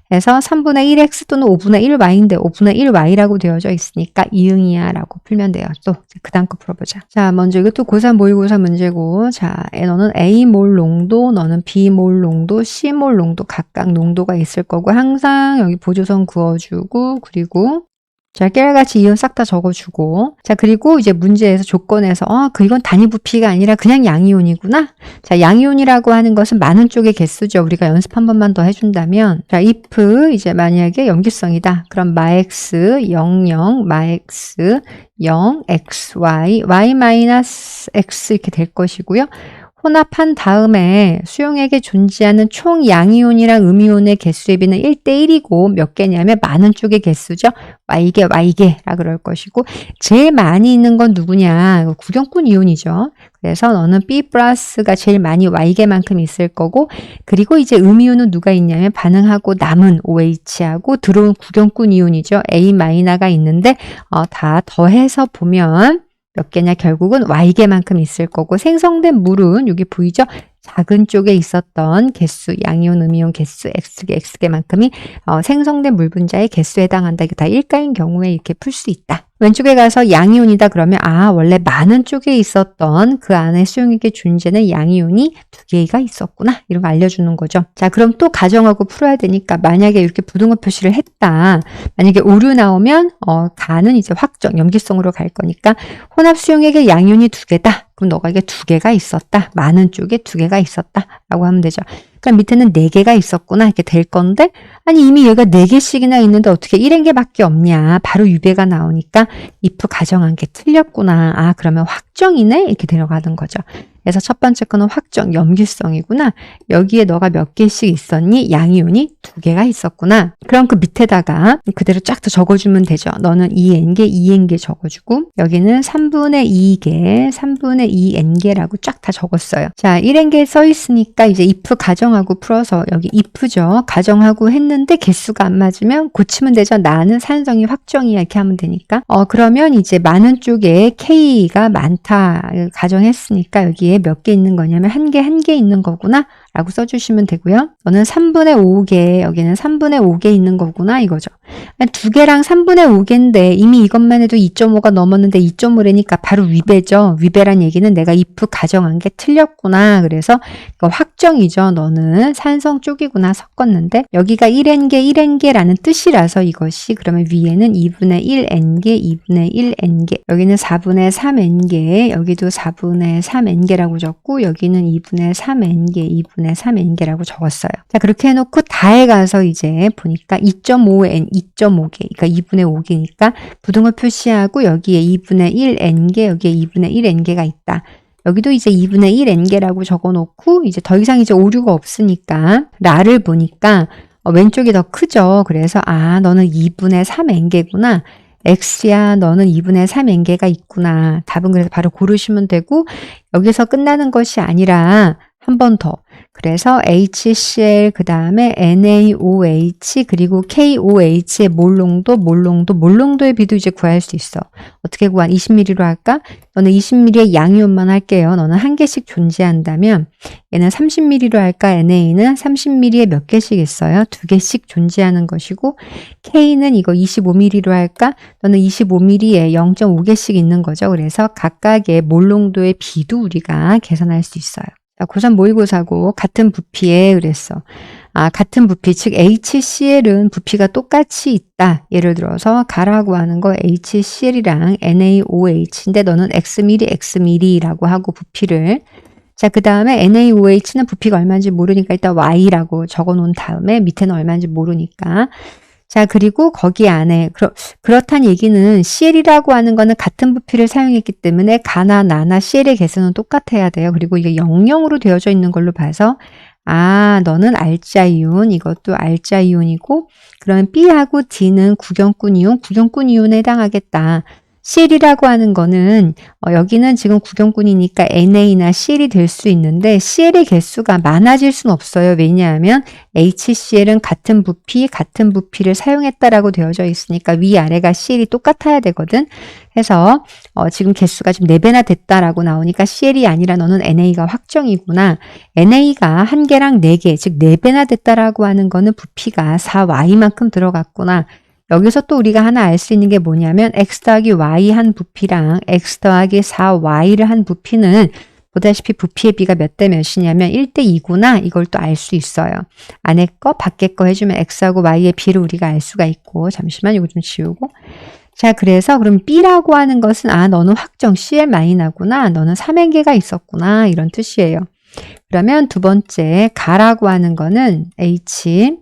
Speaker 1: 그래서 3분의 1x 또는 5분의 1y인데 5분의 1y라고 되어져 있으니까 이응이야 라고 풀면 돼요. 또 그 다음 거 풀어보자. 자, 먼저 이것도 고3 모의고사 문제고, 자, 너는 A몰 농도, 너는 B몰 농도, C몰 농도 각각 농도가 있을 거고, 항상 여기 보조선 그어주고, 그리고 자, 깨알같이 이온 싹 다 적어주고. 자, 그리고 이제 문제에서 조건에서, 이건 단위 부피가 아니라 그냥 양이온이구나. 자, 양이온이라고 하는 것은 많은 쪽의 개수죠. 우리가 연습 한 번만 더 해준다면. 자, if 이제 만약에 염기성이다. 그럼 마x 00, 마x 0, xy, y 마이너스 x 이렇게 될 것이고요. 혼합한 다음에 수용액에 존재하는 총 양이온이랑 음이온의 개수에 비는 1대1이고 몇 개냐면 많은 쪽의 개수죠. Y개라 그럴 것이고 제일 많이 있는 건 누구냐? 구경꾼 이온이죠. 그래서 너는 B 플러스가 제일 많이 Y개만큼 있을 거고 그리고 이제 음이온은 누가 있냐면 반응하고 남은 OH하고 들어온 구경꾼 이온이죠. A 마이너가 있는데 다 더해서 보면 몇 개냐? 결국은 Y개만큼 있을 거고 생성된 물은 여기 보이죠? 작은 쪽에 있었던 개수, 양이온, 음이온 개수, X개만큼이 생성된 물 분자의 개수에 해당한다. 이게 다 일가인 경우에 이렇게 풀 수 있다. 왼쪽에 가서 양이온이다 그러면 원래 많은 쪽에 있었던 그 안에 수용액에 존재는 양이온이 2개가 있었구나. 이런 거 알려주는 거죠. 자, 그럼 또 가정하고 풀어야 되니까 만약에 이렇게 부등호 표시를 했다. 만약에 오류 나오면 가는 이제 확정, 염기성으로 갈 거니까 혼합 수용액의 양이온이 2개다. 그럼 너가 이게 2개가 있었다. 많은 쪽에 2개가 있었다. 라고 하면 되죠. 그럼 밑에는 4개가 있었구나. 이렇게 될 건데, 아니, 이미 얘가 4개씩이나 있는데 어떻게 1N개밖에 없냐. 바로 유배가 나오니까 if 가정한 게 틀렸구나. 그러면 확정이네. 이렇게 데려가는 거죠. 그래서 첫 번째 거는 확정, 염기성이구나. 여기에 너가 몇 개씩 있었니? 양이온이 2개가 있었구나. 그럼 그 밑에다가 그대로 쫙 더 적어주면 되죠. 너는 2N개, 2N개 적어주고 여기는 3분의 2개, 3분의 2N개라고 쫙 다 적었어요. 자, 1N개 써 있으니까 이제 if 가정하고 풀어서 여기 if죠. 가정하고 했는데 개수가 안 맞으면 고치면 되죠. 나는 산성이 확정이야. 이렇게 하면 되니까. 그러면 이제 많은 쪽에 K가 많다. 가정했으니까 여기에 몇 개 있는 거냐면 한 개 있는 거구나 라고 써주시면 되고요. 너는 3분의 5개, 여기는 3분의 5개 있는 거구나 이거죠. 2개랑 3분의 5개인데 이미 이것만 해도 2.5가 넘었는데 2.5라니까 바로 위배죠. 위배란 얘기는 내가 if 가정한 게 틀렸구나. 그래서 이거 확정이죠. 너는 산성 쪽이구나 섞었는데 여기가 1N개라는 뜻이라서 이것이 그러면 위에는 2분의 1N개, 2분의 1N개, 여기는 4분의 3N개, 여기도 4분의 3N개라고 적고 여기는 2분의 3N개, 2분의 3N개라고 적었어요. 자, 그렇게 해놓고 다에 가서 이제 보니까 2.5N, 2.5개, 그러니까 2분의 5개니까 부등호 표시하고 여기에 2분의 1N개, 여기에 2분의 1N개가 있다. 여기도 이제 2분의 1N개라고 적어놓고 이제 더 이상 이제 오류가 없으니까 라를 보니까 왼쪽이 더 크죠. 그래서 너는 2분의 3N개구나. X야, 너는 2분의 3N개가 있구나. 답은 그래서 바로 고르시면 되고 여기서 끝나는 것이 아니라 한 번 더. 그래서 HCl 그 다음에 NaOH 그리고 KOH의 몰농도의 비도 이제 구할 수 있어. 어떻게 구한? 20ml로 할까? 너는 20ml의 양이온만 할게요. 너는 한 개씩 존재한다면 얘는 30ml로 할까? NA는 30ml에 몇 개씩 있어요? 2개씩 존재하는 것이고 K는 이거 25ml로 할까? 너는 25ml에 0.5개씩 있는 거죠. 그래서 각각의 몰농도의 비도 우리가 계산할 수 있어요. 고3 모의고사고 같은 부피에 그랬어. 같은 부피, 즉 HCl은 부피가 똑같이 있다. 예를 들어서 가라고 하는 거 HCl이랑 NaOH인데 너는 Xml라고 하고 부피를 자, 그 다음에 NaOH는 부피가 얼마인지 모르니까 일단 Y라고 적어 놓은 다음에 밑에는 얼마인지 모르니까 자, 그리고 거기 안에 그렇다는 얘기는 CL이라고 하는 거는 같은 부피를 사용했기 때문에 가나 나나 CL의 개수는 똑같아야 돼요. 그리고 이게 00으로 되어져 있는 걸로 봐서 아, 너는 알자이온, 이것도 알자이온이고 그러면 B하고 D는 구경꾼 이온에 해당하겠다. CL이라고 하는 거는 여기는 지금 구경꾼이니까 NA나 CL이 될 수 있는데 CL의 개수가 많아질 수는 없어요. 왜냐하면 HCl은 같은 부피를 사용했다라고 되어져 있으니까 위아래가 CL이 똑같아야 되거든. 해서 지금 개수가 지금 4배나 됐다라고 나오니까 CL이 아니라 너는 NA가 확정이구나. NA가 1개랑 4개, 즉 4배나 됐다라고 하는 거는 부피가 4Y만큼 들어갔구나. 여기서 또 우리가 하나 알 수 있는 게 뭐냐면 x 더하기 y 한 부피랑 x 더하기 4y를 한 부피는 보다시피 부피의 비가 몇 대 몇이냐면 1대 2구나. 이걸 또 알 수 있어요. 안에 거 밖에 거 해주면 x하고 y의 비를 우리가 알 수가 있고 잠시만 이거 좀 지우고 자 그래서 그럼 B라고 하는 것은 아 너는 확정 CL 마이너구나. 너는 3N개가 있었구나. 이런 뜻이에요. 그러면 두 번째 가라고 하는 거는 H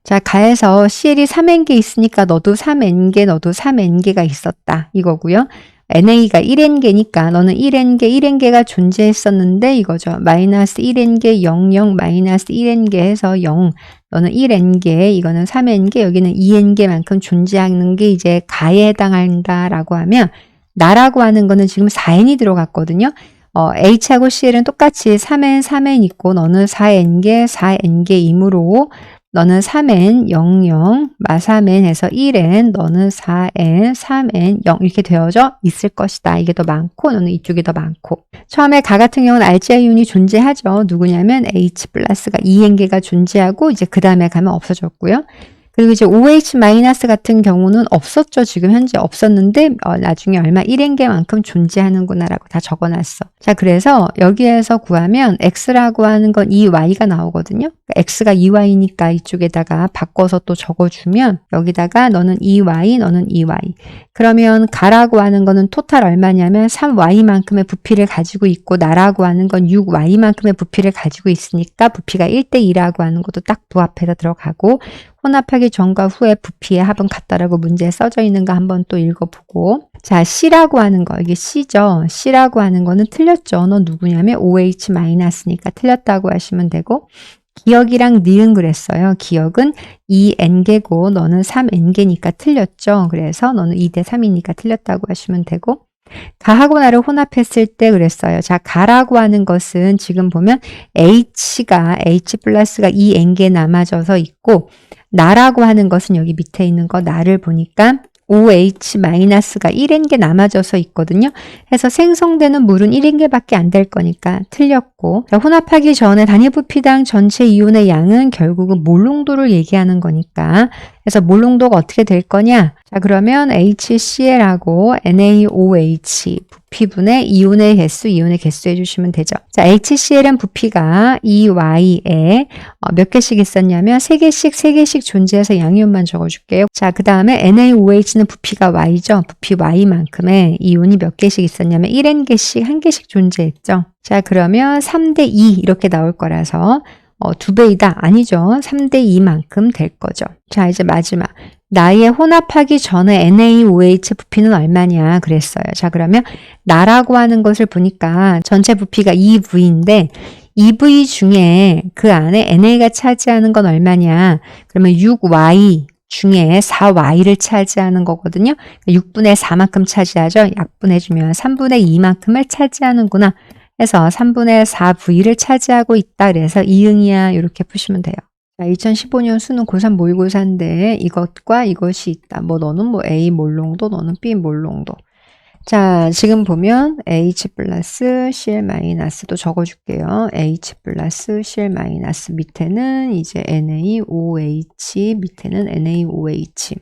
Speaker 1: 자, 가에서 CL이 3N개 있으니까 너도 3N개가 있었다. 이거고요. NA가 1N개니까 너는 1N개가 존재했었는데 이거죠. 마이너스 1N개 00 마이너스 1N개 해서 0 너는 1N개 이거는 3N개 여기는 2N개만큼 존재하는 게 이제 가에 해당한다라고 하면 나라고 하는 거는 지금 4N이 들어갔거든요. H하고 CL은 똑같이 3N 있고 너는 4N개이므로 너는 3N 00 마3N 해서 1N 너는 4N 3N 0 이렇게 되어져 있을 것이다. 이게 더 많고 너는 이쪽이 더 많고 처음에 가 같은 경우는 알자이온이 존재하죠. 누구냐면 H 플러스가 2N개가 존재하고 이제 그 다음에 가면 없어졌고요. 그리고 이제 OH 마이너스 같은 경우는 없었죠. 지금 현재 없었는데 나중에 얼마 1N개만큼 존재하는구나 라고 다 적어놨어. 자 그래서 여기에서 구하면 X라고 하는 건 2Y가 나오거든요. X가 2Y니까 이쪽에다가 바꿔서 또 적어주면 여기다가 너는 2Y 너는 2Y 그러면 가라고 하는 거는 토탈 얼마냐면 3Y만큼의 부피를 가지고 있고 나라고 하는 건 6Y만큼의 부피를 가지고 있으니까 부피가 1대 2라고 하는 것도 딱 부합해서 들어가고 혼합하기 전과 후에 부피의 합은 같다라고 문제에 써져 있는 거 한번 또 읽어보고 자 C라고 하는 거 이게 C죠. C라고 하는 거는 틀렸죠. 너 누구냐면 OH 마이너스니까 틀렸다고 하시면 되고 기억이랑 니은 그랬어요. 기억은 2N개고 너는 3N개니까 틀렸죠. 그래서 너는 2대 3이니까 틀렸다고 하시면 되고 가하고 나를 혼합했을 때 그랬어요. 자, 가라고 하는 것은 지금 보면 H 플러스가 2N개 남아져서 있고 나라고 하는 것은 여기 밑에 있는 거 나를 보니까 OH 마이너스가 1N개 남아져서 있거든요. 해서 생성되는 물은 1N개밖에 안 될 거니까 틀렸고 자, 혼합하기 전에 단위 부피당 전체 이온의 양은 결국은 몰농도를 얘기하는 거니까 그래서 몰농도가 어떻게 될 거냐? 자 그러면 HCl하고 NaOH 부피분의 이온의 개수 해주시면 되죠. 자 HCl은 부피가 2Y에 몇 개씩 있었냐면 3개씩 존재해서 양이온만 적어줄게요. 자 그 다음에 NaOH는 부피가 Y죠. 부피 Y만큼의 이온이 몇 개씩 있었냐면 1N개씩 1개씩 존재했죠. 자 그러면 3대 2 이렇게 나올 거라서 2배이다. 아니죠. 3대 2만큼 될 거죠. 자 이제 마지막 나의 혼합하기 전에 NaOH 부피는 얼마냐 그랬어요. 자 그러면 나라고 하는 것을 보니까 전체 부피가 2V인데 2V 중에 그 안에 NA가 차지하는 건 얼마냐 그러면 6Y 중에 4Y를 차지하는 거거든요. 6분의 4만큼 차지하죠. 약분해주면 3분의 2만큼을 차지하는구나. 해서 3분의 4V를 차지하고 있다. 그래서 이응이야. 이렇게 푸시면 돼요. 자, 2015년 수능 고3 모의고사인데 이것과 이것이 있다. 뭐 너는 뭐 A 몰농도 너는 B 몰농도. 자 지금 보면 H 플러스 Cl 마이너스도 적어줄게요. H 플러스 Cl 마이너스 밑에는 이제 NaOH 밑에는 NaOH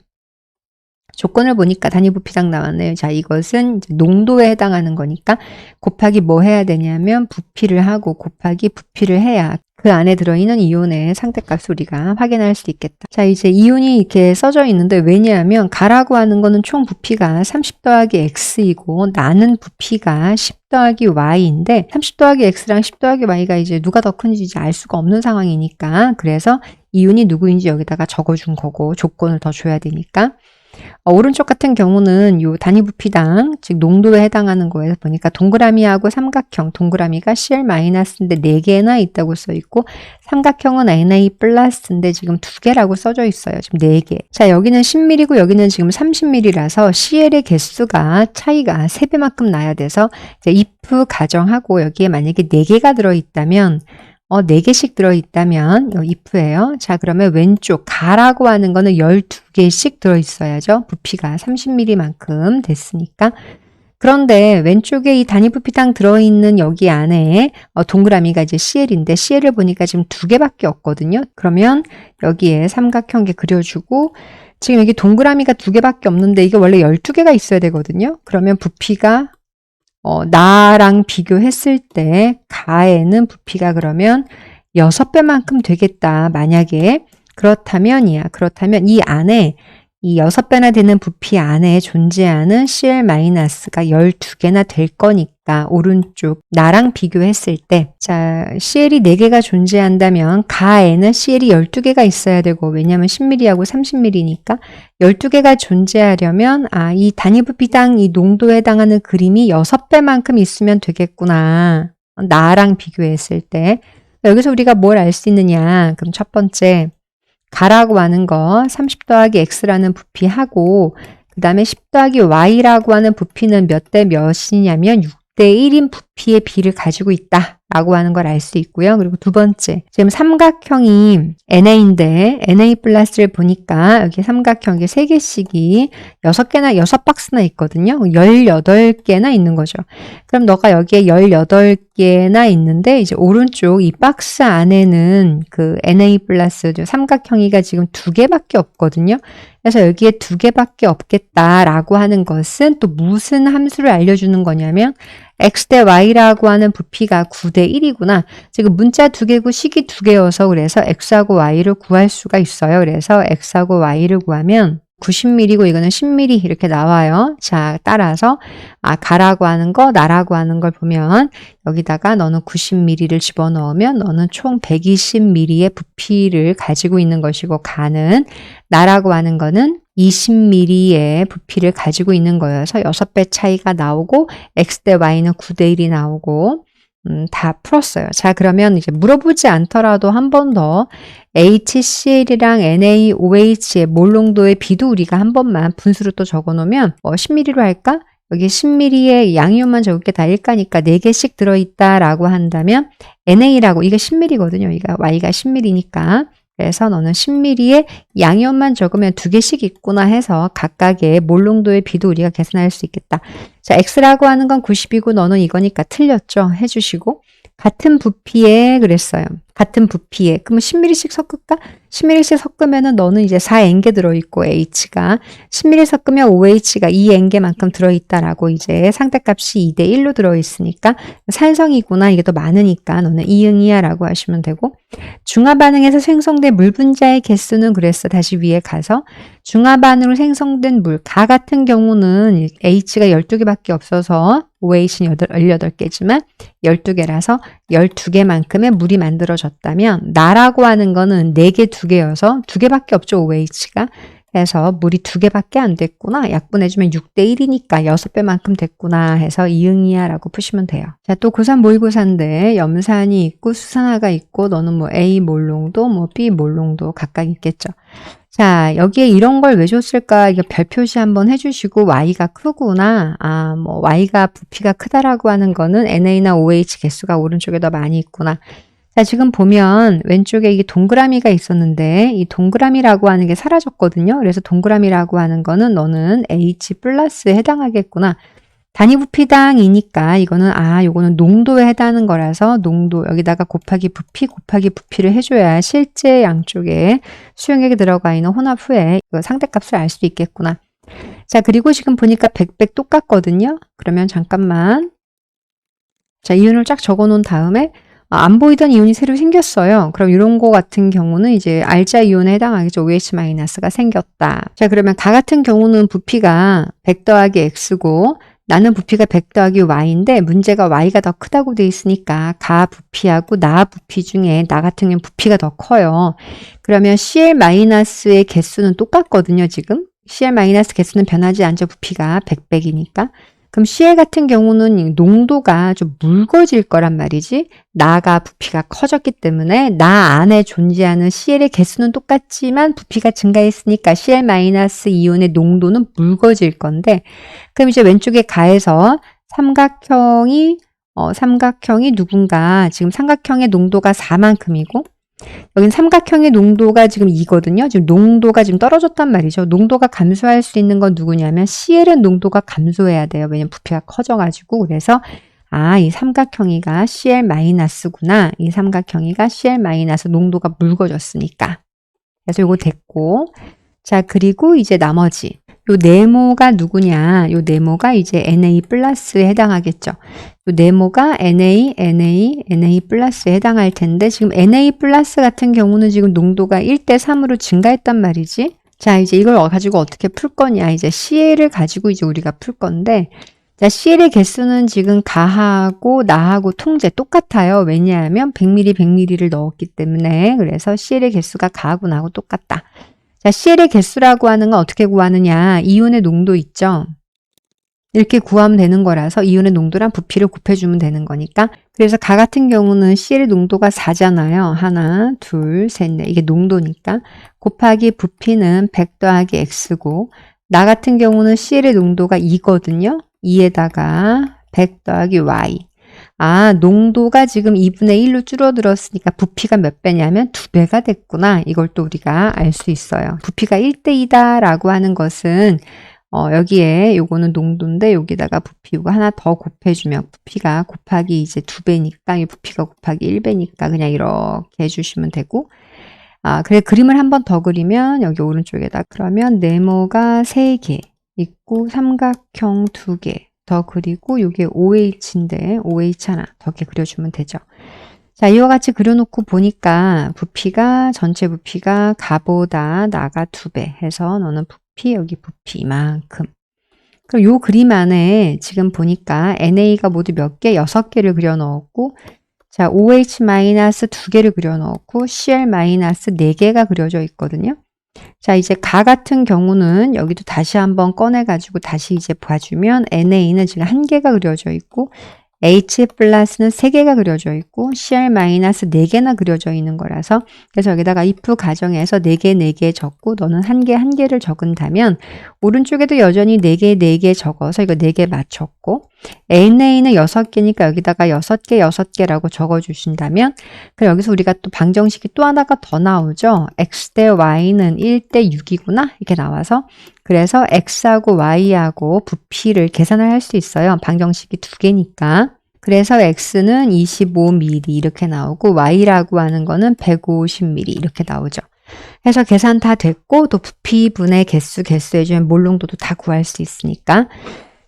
Speaker 1: 조건을 보니까 단위 부피당 나왔네요. 자, 이것은 이제 농도에 해당하는 거니까 곱하기 뭐 해야 되냐면 부피를 하고 곱하기 부피를 해야 그 안에 들어있는 이온의 상대값을 우리가 확인할 수 있겠다. 자, 이제 이온이 이렇게 써져 있는데 왜냐하면 가라고 하는 거는 총 부피가 30 더하기 x이고 나는 부피가 10 더하기 y인데 30 더하기 x랑 10 더하기 y가 이제 누가 더 큰지 이제 알 수가 없는 상황이니까 그래서 이온이 누구인지 여기다가 적어준 거고 조건을 더 줘야 되니까 오른쪽 같은 경우는 요 단위 부피당, 즉 농도에 해당하는 거에서 보니까 동그라미하고 삼각형, 동그라미가 Cl-인데 4개나 있다고 써 있고 삼각형은 Na 플러스인데 지금 2개라고 써져 있어요. 지금 4개. 자, 여기는 10mm고 여기는 지금 30mm라서 Cl의 개수가 차이가 3배만큼 나야 돼서 이제 if 가정하고 여기에 만약에 4개가 들어있다면 4개씩 들어있다면 if예요. 자, 그러면 왼쪽 가라고 하는 거는 12개씩 들어있어야죠. 부피가 30mm만큼 됐으니까. 그런데 왼쪽에 이 단위 부피당 들어있는 여기 안에 동그라미가 이제 CL인데 CL을 보니까 지금 2개밖에 없거든요. 그러면 여기에 삼각형게 그려주고 지금 여기 동그라미가 2개밖에 없는데 이게 원래 12개가 있어야 되거든요. 그러면 부피가 나랑 비교했을 때 가에는 부피가 그러면 6배만큼 되겠다. 만약에 그렇다면 이 안에 이 6배나 되는 부피 안에 존재하는 Cl-가 12개나 될 거니까 오른쪽 나랑 비교했을 때 자, Cl이 4개가 존재한다면 가에는 Cl이 12개가 있어야 되고 왜냐하면 10mm하고 30mm니까 12개가 존재하려면 이 단위 부피당 이 농도에 해당하는 그림이 6배만큼 있으면 되겠구나. 나랑 비교했을 때 여기서 우리가 뭘 알 수 있느냐. 그럼 첫 번째 가라고 하는 거 30 더하기 x라는 부피하고 그 다음에 10 더하기 y라고 하는 부피는 몇 대 몇이냐면 6대 1인 부피의 비를 가지고 있다 라고 하는 걸 알 수 있고요. 그리고 두 번째 지금 삼각형이 NA인데 NA 플러스를 보니까 여기 삼각형이 3개씩이 6박스나 있거든요. 18개나 있는 거죠. 그럼 너가 여기에 18개나 있는데 이제 오른쪽 이 박스 안에는 그 NA 플러스 삼각형이가 지금 2개밖에 없거든요. 그래서 여기에 2개밖에 없겠다라고 하는 것은 또 무슨 함수를 알려주는 거냐면 x 대 y라고 하는 부피가 9대 1이구나. 지금 문자 2개고 식이 2개여서 그래서 x하고 y를 구할 수가 있어요. 그래서 x하고 y를 구하면 90mm고 이거는 10mm 이렇게 나와요. 자, 따라서 가라고 하는 거, 나라고 하는 걸 보면 여기다가 너는 90mm를 집어넣으면 너는 총 120mm의 부피를 가지고 있는 것이고 가는 나라고 하는 거는 20mm의 부피를 가지고 있는 거여서 6배 차이가 나오고 x 대 y는 9대 1이 나오고 다 풀었어요. 자, 그러면 이제 물어보지 않더라도 한 번 더 HCl이랑 NaOH의 몰농도의 비도 우리가 한 번만 분수로 또 적어 놓으면 10mm로 할까? 여기 10mm의 양이온만 적을 게 다 1가니까 4개씩 들어있다라고 한다면 NA라고 이게 10mm거든요. Y가 10mm니까 그래서 너는 10mm의 양이온만 적으면 2개씩 있구나 해서 각각의 몰농도의 비도 우리가 계산할 수 있겠다. 자, X라고 하는 건 90이고 너는 이거니까 틀렸죠? 해주시고 같은 부피에 그랬어요. 같은 부피에. 그러면 10mm씩 섞을까? 10mm씩 섞으면은 너는 이제 4N개 들어있고 H가 10mm 섞으면 OH가 2N개만큼 들어있다라고 이제 상대값이 2대 1로 들어있으니까 산성이구나. 이게 더 많으니까 너는 이응이야 라고 하시면 되고 중화반응에서 생성된 물 분자의 개수는 그랬어. 다시 위에 가서 중화반응으로 생성된 물, 가 같은 경우는 H가 12개밖에 없어서 OH는 18개지만 12개라서 12개만큼의 물이 만들어졌다면 나라고 하는 거는 4개, 2개여서 2개밖에 없죠. OH가. 그래서 물이 2개밖에 안 됐구나. 약분해주면 6대 1이니까 6배만큼 됐구나 해서 이응이야 라고 푸시면 돼요. 자, 또 고3 모의고사인데 염산이 있고 수산화가 있고 너는 뭐 A 몰농도 뭐 B 몰농도 각각 있겠죠. 자, 여기에 이런 걸 왜 줬을까? 이거 별 표시 한번 해주시고 Y가 크구나. 뭐 Y가 부피가 크다라고 하는 거는 NA나 OH 개수가 오른쪽에 더 많이 있구나. 자, 지금 보면 왼쪽에 이게 동그라미가 있었는데 이 동그라미라고 하는 게 사라졌거든요. 그래서 동그라미라고 하는 거는 너는 H 플러스에 해당하겠구나. 단위 부피당이니까 이거는 요거는 농도에 해당하는 거라서 농도 여기다가 곱하기 부피를 해줘야 실제 양쪽에 수용액이 들어가 있는 혼합 후에 상대값을 알 수 있겠구나. 자, 그리고 지금 보니까 100 똑같거든요. 그러면 잠깐만. 자, 이윤을 쫙 적어 놓은 다음에 안 보이던 이온이 새로 생겼어요. 그럼 이런 거 같은 경우는 이제 알자 이온에 해당하겠죠. OH-가 생겼다. 자, 그러면 가 같은 경우는 부피가 100 더하기 X고 나는 부피가 100 더하기 Y인데 문제가 Y가 더 크다고 돼 있으니까 가 부피하고 나 부피 중에 나 같은 경우는 부피가 더 커요. 그러면 CL-의 개수는 똑같거든요, 지금. CL- 개수는 변하지 않죠. 부피가 100이니까. 그럼 CL 같은 경우는 농도가 좀 묽어질 거란 말이지. 나가 부피가 커졌기 때문에 나 안에 존재하는 CL의 개수는 똑같지만 부피가 증가했으니까 CL-이온의 농도는 묽어질 건데, 그럼 이제 왼쪽에 가해서 삼각형이 누군가 지금 삼각형의 농도가 4만큼이고 여긴 삼각형의 농도가 지금 2거든요. 지금 농도가 지금 떨어졌단 말이죠. 농도가 감소할 수 있는 건 누구냐면 CL은 농도가 감소해야 돼요. 왜냐면 부피가 커져가지고. 그래서 이 삼각형이가 CL-구나. 이 삼각형이가 CL- 농도가 묽어졌으니까. 그래서 요거 됐고. 자, 그리고 이제 나머지. 요 네모가 누구냐? 요 네모가 이제 Na 플러스에 해당하겠죠. 요 네모가 Na 플러스에 해당할 텐데 지금 Na 플러스 같은 경우는 지금 농도가 1대 3으로 증가했단 말이지. 자, 이제 이걸 가지고 어떻게 풀 거냐? 이제 CL을 가지고 이제 우리가 풀 건데 자, CL의 개수는 지금 가하고 나하고 통제 똑같아요. 왜냐하면 100ml를 넣었기 때문에. 그래서 CL의 개수가 가하고 나하고 똑같다. 자, CL의 개수라고 하는 건 어떻게 구하느냐? 이온의 농도 있죠? 이렇게 구하면 되는 거라서 이온의 농도랑 부피를 곱해주면 되는 거니까. 그래서 가 같은 경우는 CL의 농도가 4잖아요. 하나, 둘, 셋, 넷. 이게 농도니까. 곱하기 부피는 100 더하기 X고 나 같은 경우는 CL의 농도가 2거든요. 2에다가 100 더하기 Y. 농도가 지금 2분의 1로 줄어들었으니까 부피가 몇 배냐면 2배가 됐구나. 이걸 또 우리가 알 수 있어요. 부피가 1대2다 라고 하는 것은 여기에 요거는 농도인데 여기다가 부피 이거 하나 더 곱해주면 부피가 곱하기 이제 2배니까 이 부피가 곱하기 1배니까 그냥 이렇게 해주시면 되고 그래 그림을 한 번 더 그리면 여기 오른쪽에다 그러면 네모가 3개 있고 삼각형 2개 더 그리고 이게 OH인데 OH 하나 더 이렇게 그려주면 되죠. 자, 이와 같이 그려놓고 보니까 부피가 전체 부피가 가보다 나가 2배 해서 너는 부피 여기 부피 이만큼. 그럼 요 그림 안에 지금 보니까 NA가 모두 몇 개? 6개를 그려 넣었고 자, OH-2개를 그려 넣었고 CL-4개가 그려져 있거든요. 자, 이제 가 같은 경우는 여기도 다시 한번 꺼내가지고 다시 이제 봐주면 NA는 지금 1개가 그려져 있고 H 플러스는 3개가 그려져 있고 CL-4개나 그려져 있는 거라서 그래서 여기다가 if 가정에서 4개, 4개 적고 너는 1개, 1개를 적은다면 오른쪽에도 여전히 4개, 4개 적어서 이거 4개 맞췄고 NA는 6개니까 여기다가 6개, 6개라고 적어주신다면 그럼 여기서 우리가 또 방정식이 또 하나가 더 나오죠. X 대 Y는 1대 6이구나 이렇게 나와서 그래서 X하고 Y하고 부피를 계산을 할 수 있어요. 방정식이 2개니까. 그래서 X는 25ml 이렇게 나오고 Y라고 하는 거는 150ml 이렇게 나오죠. 해서 계산 다 됐고 또 부피분의 개수 해주면 몰농도도 다 구할 수 있으니까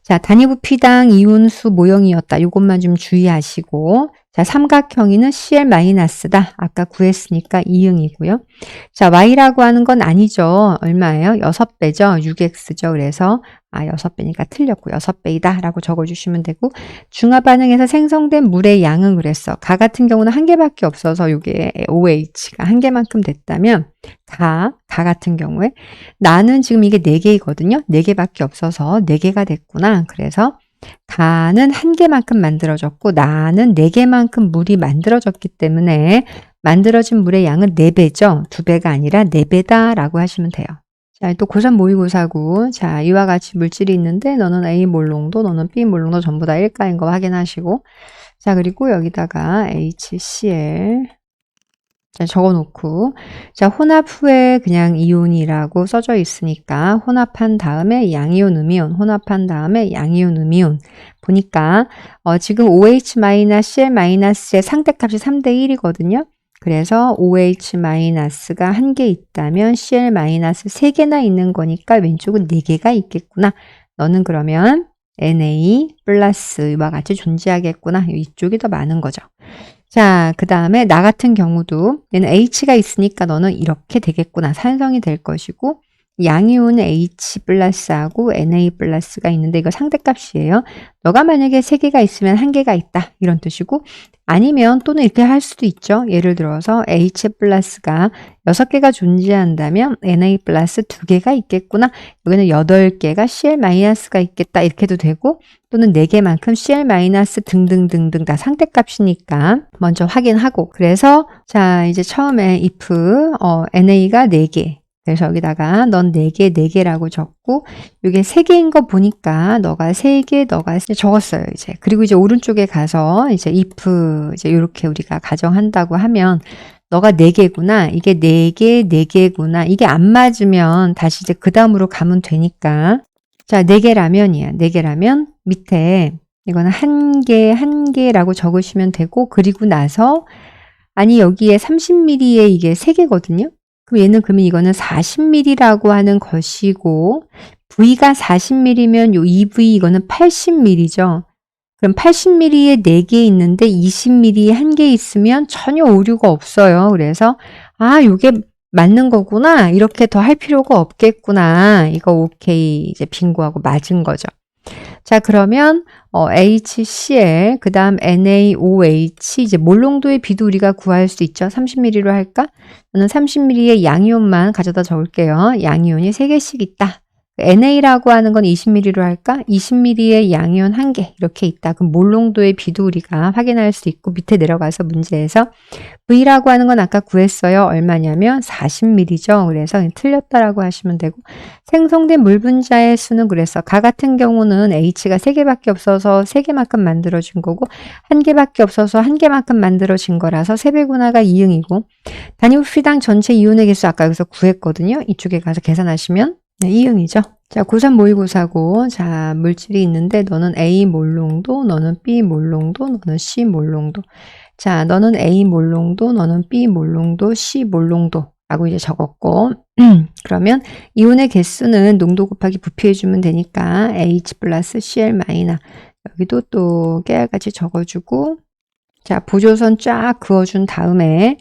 Speaker 1: 자, 단위 부피당 이온수 모형이었다. 이것만 좀 주의하시고 자, 삼각형이는 CL-다. 아까 구했으니까 2응이고요. 자, Y라고 하는 건 아니죠. 얼마예요? 6배죠. 6X죠. 그래서 6배니까 틀렸고 6배이다 라고 적어주시면 되고 중화반응에서 생성된 물의 양은 그랬어. 가 같은 경우는 1개밖에 없어서 이게 OH가 1개만큼 됐다면 가 같은 경우에 나는 지금 이게 4개이거든요. 4개밖에 없어서 4개가 됐구나. 그래서 가는 1개만큼 만들어졌고 나는 4개만큼 물이 만들어졌기 때문에 만들어진 물의 양은 4배죠. 2배가 아니라 4배다 라고 하시면 돼요. 자, 또 고3 모의고사고 자, 이와 같이 물질이 있는데 너는 A 몰농도 너는 B 몰농도 전부 다 1가인 거 확인하시고 자, 그리고 여기다가 HCl 자, 적어놓고 자, 혼합 후에 그냥 이온이라고 써져 있으니까 혼합한 다음에 양이온, 음이온, 혼합한 다음에 양이온, 음이온 보니까 지금 OH-CL-의 상대값이 3대 1이거든요. 그래서 OH-가 1개 있다면 CL- 3개나 있는 거니까 왼쪽은 4개가 있겠구나. 너는 그러면 Na 플러스 이와 같이 존재하겠구나. 이쪽이 더 많은 거죠. 자, 그 다음에 나 같은 경우도 얘는 H가 있으니까 너는 이렇게 되겠구나. 산성이 될 것이고 양이온 H 플러스하고 Na 플러스가 있는데 이거 상대값이에요. 너가 만약에 3개가 있으면 1개가 있다. 이런 뜻이고 아니면 또는 이렇게 할 수도 있죠. 예를 들어서 H 플러스가 6개가 존재한다면 Na 플러스 2개가 있겠구나. 여기는 8개가 Cl 마이너스가 있겠다. 이렇게 해도 되고 또는 4개만큼 Cl 마이너스 등등등등 다 상대값이니까 먼저 확인하고 그래서 자 이제 처음에 if NA가 4개 그래서 여기다가 넌 4개, 4개라고 적고 이게 3개인 거 보니까 너가 3개, 너가 적었어요, 이제. 그리고 이제 오른쪽에 가서 이제 if 이제 이렇게 우리가 가정한다고 하면 너가 4개구나. 이게 4개, 4개구나. 이게 안 맞으면 다시 이제 그 다음으로 가면 되니까. 자, 4개라면이야. 4개라면 밑에 이거는 1개, 1개라고 적으시면 되고 그리고 나서 아니 여기에 30mm에 이게 3개거든요. 그럼 얘는 그러면 이거는 40mm라고 하는 것이고 V가 40mm면 요 2V 이거는 80mm죠. 그럼 80mm에 4개 있는데 20mm에 1개 있으면 전혀 오류가 없어요. 그래서 아 요게 맞는 거구나. 이렇게 더 할 필요가 없겠구나. 이거 오케이 이제 빙고하고 맞은 거죠. 자 그러면 HCl 그 다음 NaOH 이제 몰농도의 비도 우리가 구할 수 있죠. 30mm로 할까? 저는 30mm의 양이온만 가져다 적을게요. 양이온이 3개씩 있다. NA라고 하는 건 20mm로 할까? 20mm의 양이온 1개 이렇게 있다. 그럼 몰농도의 비도 우리가 확인할 수 있고 밑에 내려가서 문제에서 V라고 하는 건 아까 구했어요. 얼마냐면 40mm죠. 그래서 틀렸다라고 하시면 되고 생성된 물 분자의 수는 그래서 가 같은 경우는 H가 3개밖에 없어서 3개만큼 만들어진 거고 1개밖에 없어서 1개만큼 만들어진 거라서 세배분화가 2응이고 단위 부피당 전체 이온의 개수 아까 여기서 구했거든요. 이쪽에 가서 계산하시면 네, 2응이죠. 자, 고3 모의고사고, 자, 물질이 있는데, 너는 A 몰농도, 너는 B 몰농도, 너는 C 몰농도. 자, 너는 A 몰농도, 너는 B 몰농도, C 몰농도. 라고 이제 적었고, 그러면 이온의 개수는 농도 곱하기 부피해주면 되니까, H 플러스 Cl 마이너. 여기도 또 깨알같이 적어주고, 자, 보조선 쫙 그어준 다음에,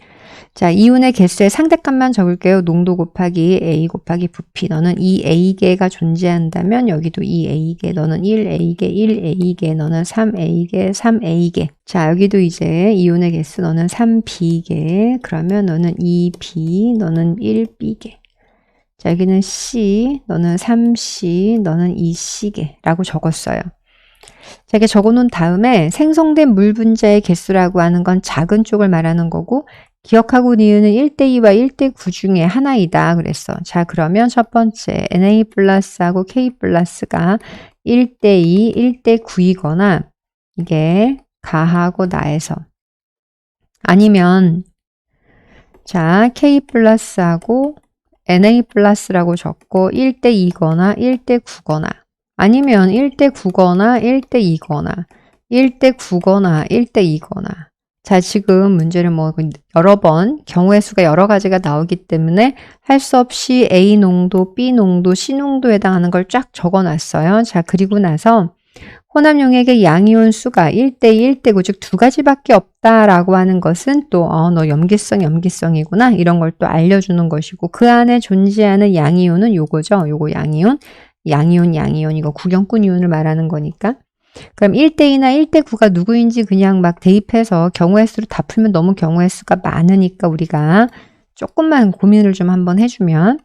Speaker 1: 자, 이온의 개수의 상대값만 적을게요. 농도 곱하기 A 곱하기 부피. 너는 2A개가 존재한다면 여기도 2A개, 너는 1A개, 1A개, 너는 3A개, 3A개. 자, 여기도 이제 이온의 개수 너는 3B개. 그러면 너는 2B, 너는 1B개. 자, 여기는 C, 너는 3C, 너는 2C개 라고 적었어요. 자, 이렇게 적어놓은 다음에 생성된 물 분자의 개수라고 하는 건 작은 쪽을 말하는 거고 기억하고 니은은 1대2와 1대9 중에 하나이다 그랬어. 자, 그러면 첫 번째 Na 플러스하고 K 플러스가 1대2, 1대9이거나 이게 가하고 나에서 아니면 자, K 플러스하고 Na 플러스라고 적고 1대2거나 1대9거나 아니면 1대9거나 1대2거나 1대9거나 1대2거나 자, 지금 문제를 뭐 여러 번 경우의 수가 여러 가지가 나오기 때문에 할 수 없이 A 농도, B 농도, C 농도에 해당하는 걸 쫙 적어놨어요. 자, 그리고 나서 혼합 용액의 양이온 수가 1대2, 1대9, 즉 2가지밖에 없다라고 하는 것은 또 너 염기성이구나 이런 걸 또 알려주는 것이고 그 안에 존재하는 양이온은 요거죠. 요거 양이온 이거 구경꾼 이온을 말하는 거니까 그럼 1대2나 1대9가 누구인지 그냥 막 대입해서 경우의 수로 다 풀면 너무 경우의 수가 많으니까 우리가 조금만 고민을 좀 한번 해주면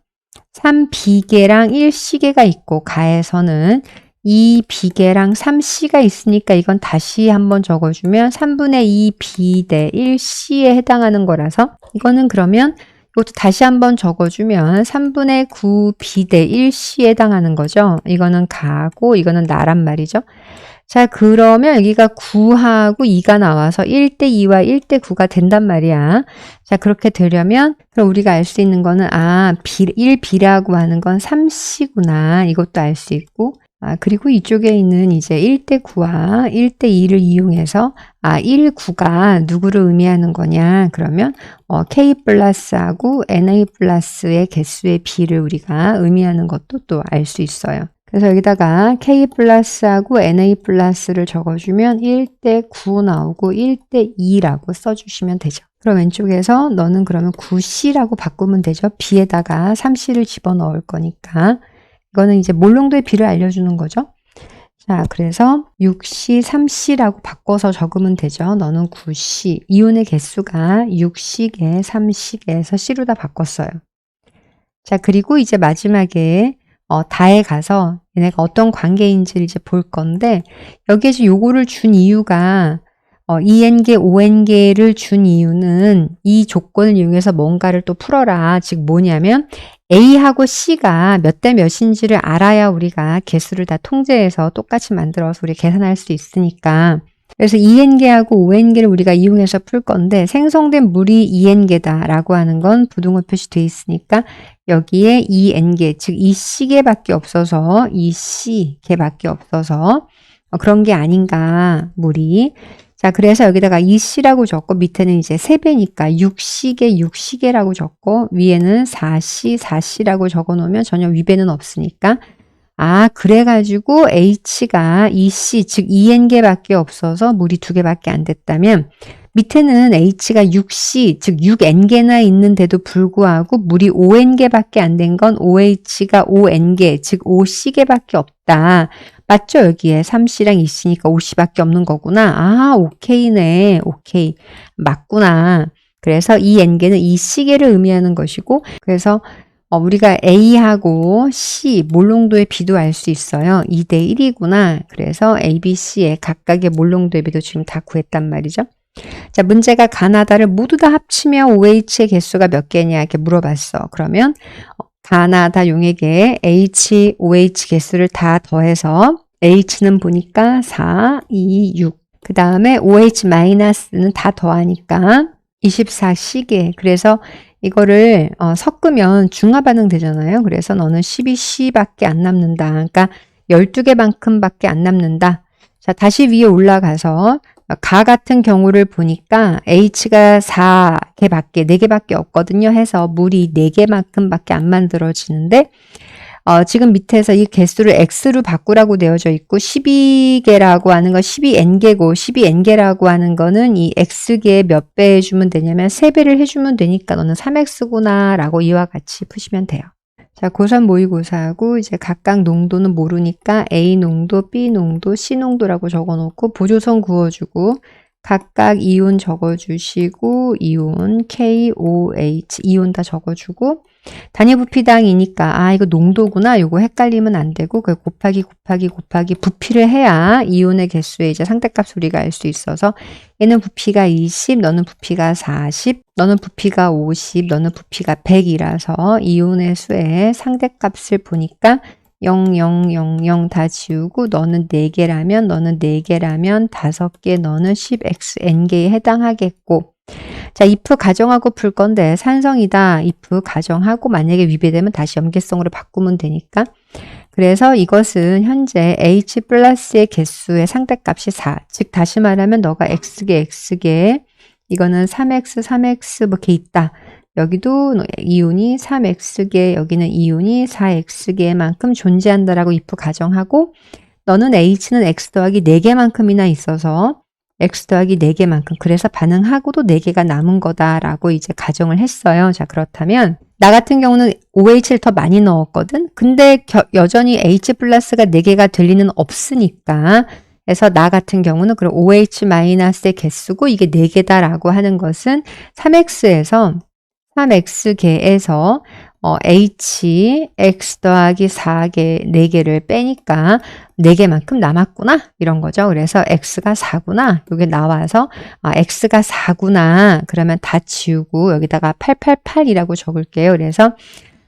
Speaker 1: 3B개랑 1C개가 있고 가에서는 2B개랑 3C가 있으니까 이건 다시 한번 적어주면 3분의 2B 대 1C에 해당하는 거라서 이거는 그러면 이것도 다시 한번 적어주면 3분의 9B 대 1C에 해당하는 거죠. 이거는 가고 이거는 나란 말이죠. 자, 그러면 여기가 9하고 2가 나와서 1대2와 1대9가 된단 말이야. 자, 그렇게 되려면 그럼 우리가 알 수 있는 거는 1B라고 하는 건 3C구나. 이것도 알 수 있고 그리고 이쪽에 있는 이제 1대9와 1대2를 이용해서 1,9가 누구를 의미하는 거냐 그러면 K 플러스하고 Na 플러스의 개수의 B를 우리가 의미하는 것도 또 알 수 있어요. 그래서 여기다가 K 플러스하고 NA 플러스를 적어주면 1대 9 나오고 1대 2라고 써주시면 되죠. 그럼 왼쪽에서 너는 그러면 9C라고 바꾸면 되죠. B에다가 3C를 집어넣을 거니까. 이거는 이제 몰롱도의 B를 알려주는 거죠. 자, 그래서 6C, 3C라고 바꿔서 적으면 되죠. 너는 9C. 이온의 개수가 6C계, 3C계에서 C로 다 바꿨어요. 자, 그리고 이제 마지막에 다에 가서 얘네가 어떤 관계인지를 이제 볼 건데, 여기에서 요거를 준 이유가 2n개, 5n개를 준 이유는 이 조건을 이용해서 뭔가를 또 풀어라. 즉 뭐냐면 A하고 C가 몇 대 몇인지를 알아야 우리가 개수를 다 통제해서 똑같이 만들어서 우리 계산할 수 있으니까. 그래서 2n개하고 5n개를 우리가 이용해서 풀 건데 생성된 물이 2n개다 라고 하는 건 부등호 표시되어 있으니까 여기에 2n개, 즉 2C개밖에 없어서 2C개밖에 없어서 그런 게 아닌가 물이. 자, 그래서 여기다가 2C라고 적고 밑에는 이제 3배니까 6C개, 6C개라고 적고 위에는 4C, 4C라고 적어 놓으면 전혀 위배는 없으니까 그래가지고 H가 2C, 즉 2n개밖에 없어서 물이 2개밖에 안 됐다면 밑에는 H가 6C, 즉 6n개나 있는데도 불구하고 물이 5n개밖에 안 된 건 OH가 5n개, 즉 5C개밖에 없다. 맞죠? 여기에 3C랑 2C니까 5C밖에 없는 거구나. 오케이네. 오케이. 맞구나. 그래서 이 n개는 2C개를 의미하는 것이고 그래서 우리가 A하고 C 몰롱도의 비도 알 수 있어요. 2대 1이구나. 그래서 A, B, C의 각각의 몰롱도의 비도 지금 다 구했단 말이죠. 자, 문제가 가나다를 모두 다 합치면 OH의 개수가 몇 개냐 이렇게 물어봤어. 그러면 가나다 용액에 H, OH 개수를 다 더해서 H는 보니까 4, 2, 6. 그 다음에 OH-는 다 더하니까 24C개. 그래서 이거를 섞으면 중화반응 되잖아요. 그래서 너는 12C밖에 안 남는다. 그러니까 12개만큼밖에 안 남는다. 자, 다시 위에 올라가서 가 같은 경우를 보니까 H가 4개밖에, 4개밖에 없거든요. 해서 물이 4개만큼밖에 안 만들어지는데 지금 밑에서 이 개수를 X로 바꾸라고 되어져 있고 12개라고 하는 건 12n개고 12n개라고 하는 거는 이 X개 몇 배 해주면 되냐면 3배를 해주면 되니까 너는 3X구나 라고 이와 같이 푸시면 돼요. 자, 고3 모의고사하고 이제 각각 농도는 모르니까 A 농도, B 농도, C 농도라고 적어놓고 보조선 그어주고 각각 이온 적어주시고 이온, K, O, H 이온 다 적어주고 단위 부피당이니까 이거 농도구나. 요거 헷갈리면 안 되고 그 곱하기 부피를 해야 이온의 개수의 이제 상대값 우리가 알 수 있어서 얘는 부피가 20, 너는 부피가 40, 너는 부피가 50, 너는 부피가 100이라서 이온의 수의 상대값을 보니까 0, 0, 0, 0 다 지우고 너는 4개라면 너는 4개라면 5개 너는 10xn개에 해당하겠고 자, if 가정하고 풀 건데 산성이다. if 가정하고 만약에 위배되면 다시 염계성으로 바꾸면 되니까 그래서 이것은 현재 H 플러스의 개수의 상대값이 4. 즉 다시 말하면 너가 X개 이거는 3X, 3X 뭐 이렇게 있다. 여기도 이온이 3X개 여기는 이온이 4X개만큼 존재한다라고 if 가정하고 너는 H는 X 더하기 4개만큼이나 있어서 X 더하기 4개만큼 그래서 반응하고도 4개가 남은 거다라고 이제 가정을 했어요. 자, 그렇다면 나 같은 경우는 OH를 더 많이 넣었거든. 근데 여전히 H 플러스가 4개가 될 리는 없으니까 그래서 나 같은 경우는 그럼 OH-의 개수고 이게 4개다라고 하는 것은 3X에서 H, X 더하기 4개, 4개를 빼니까 4개만큼 남았구나. 이런 거죠. 그래서 X가 4구나. 여기 나와서 X가 4구나. 그러면 다 지우고 여기다가 888이라고 적을게요. 그래서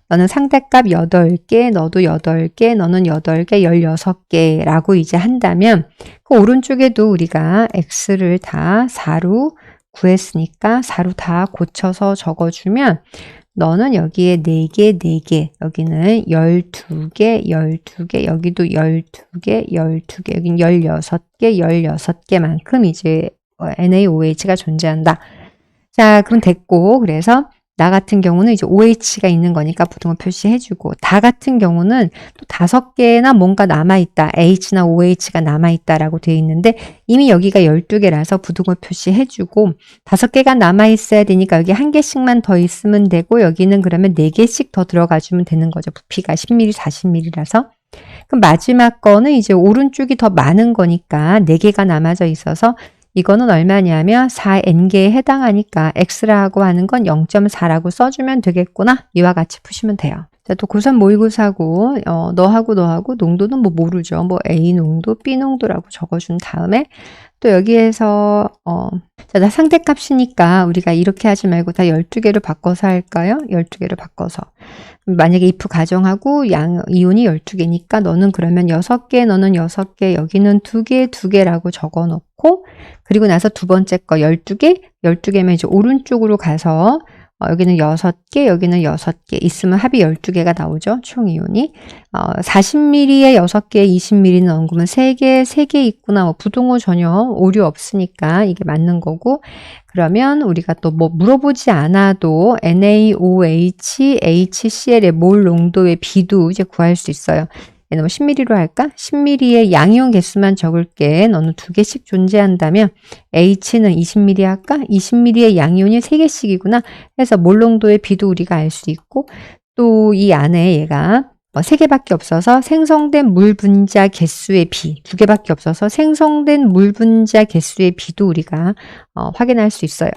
Speaker 1: 너는 상대값 8개, 너도 8개, 너는 8개, 16개라고 이제 한다면 그 오른쪽에도 우리가 X를 다 4로 구했으니까 4로 다 고쳐서 적어주면 너는 여기에 4개, 4개, 여기는 12개, 12개, 여기도 12개, 12개, 여긴 16개, 16개만큼 이제 NaOH가 존재한다. 자, 그럼 됐고, 그래서 나 같은 경우는 이제 OH가 있는 거니까 부등호 표시해주고, 다 같은 경우는 또 5개나 뭔가 남아있다. H나 OH가 남아있다라고 되어 있는데 이미 여기가 12개라서 부등호 표시해주고 5개가 남아있어야 되니까 여기 1개씩만 더 있으면 되고 여기는 그러면 4개씩 더 들어가주면 되는 거죠. 부피가 10mm, 40mm라서. 그럼 마지막 거는 이제 오른쪽이 더 많은 거니까 4개가 남아져 있어서 이거는 얼마냐면 4n개에 해당하니까 x라고 하는 건 0.4라고 써주면 되겠구나. 이와 같이 푸시면 돼요. 자, 또 고3 모의고사고 너하고 농도는 뭐 모르죠. 뭐 A 농도, B 농도라고 적어준 다음에 또 여기에서 자, 나 상대값이니까 우리가 이렇게 하지 말고 다 12개로 바꿔서 할까요? 12개로 바꿔서. 만약에 if 가정하고 이온이 12개니까 너는 그러면 6개, 너는 6개, 여기는 2개, 2개라고 적어 놓고 그리고 나서 두 번째 거 12개, 12개면 이제 오른쪽으로 가서 여기는 6개, 여기는 6개 있으면 합이 12개가 나오죠. 총 이온이. 40ml에 6개, 20ml는 엉금은 3개, 3개 있구나. 뭐 부등호 전혀 오류 없으니까 이게 맞는 거고. 그러면 우리가 또 뭐 물어보지 않아도 NaOH, HCl의 몰 농도의 비도 이제 구할 수 있어요. 얘는 뭐 10ml로 할까? 10ml의 양이온 개수만 적을게. 너는 2개씩 존재한다면 H는 20ml 할까? 20ml의 양이온이 3개씩이구나. 해서 몰 농도의 비도 우리가 알 수 있고 또 이 안에 얘가 3개밖에 없어서 생성된 물 분자 개수의 비, 2개밖에 없어서 생성된 물 분자 개수의 비도 우리가 확인할 수 있어요.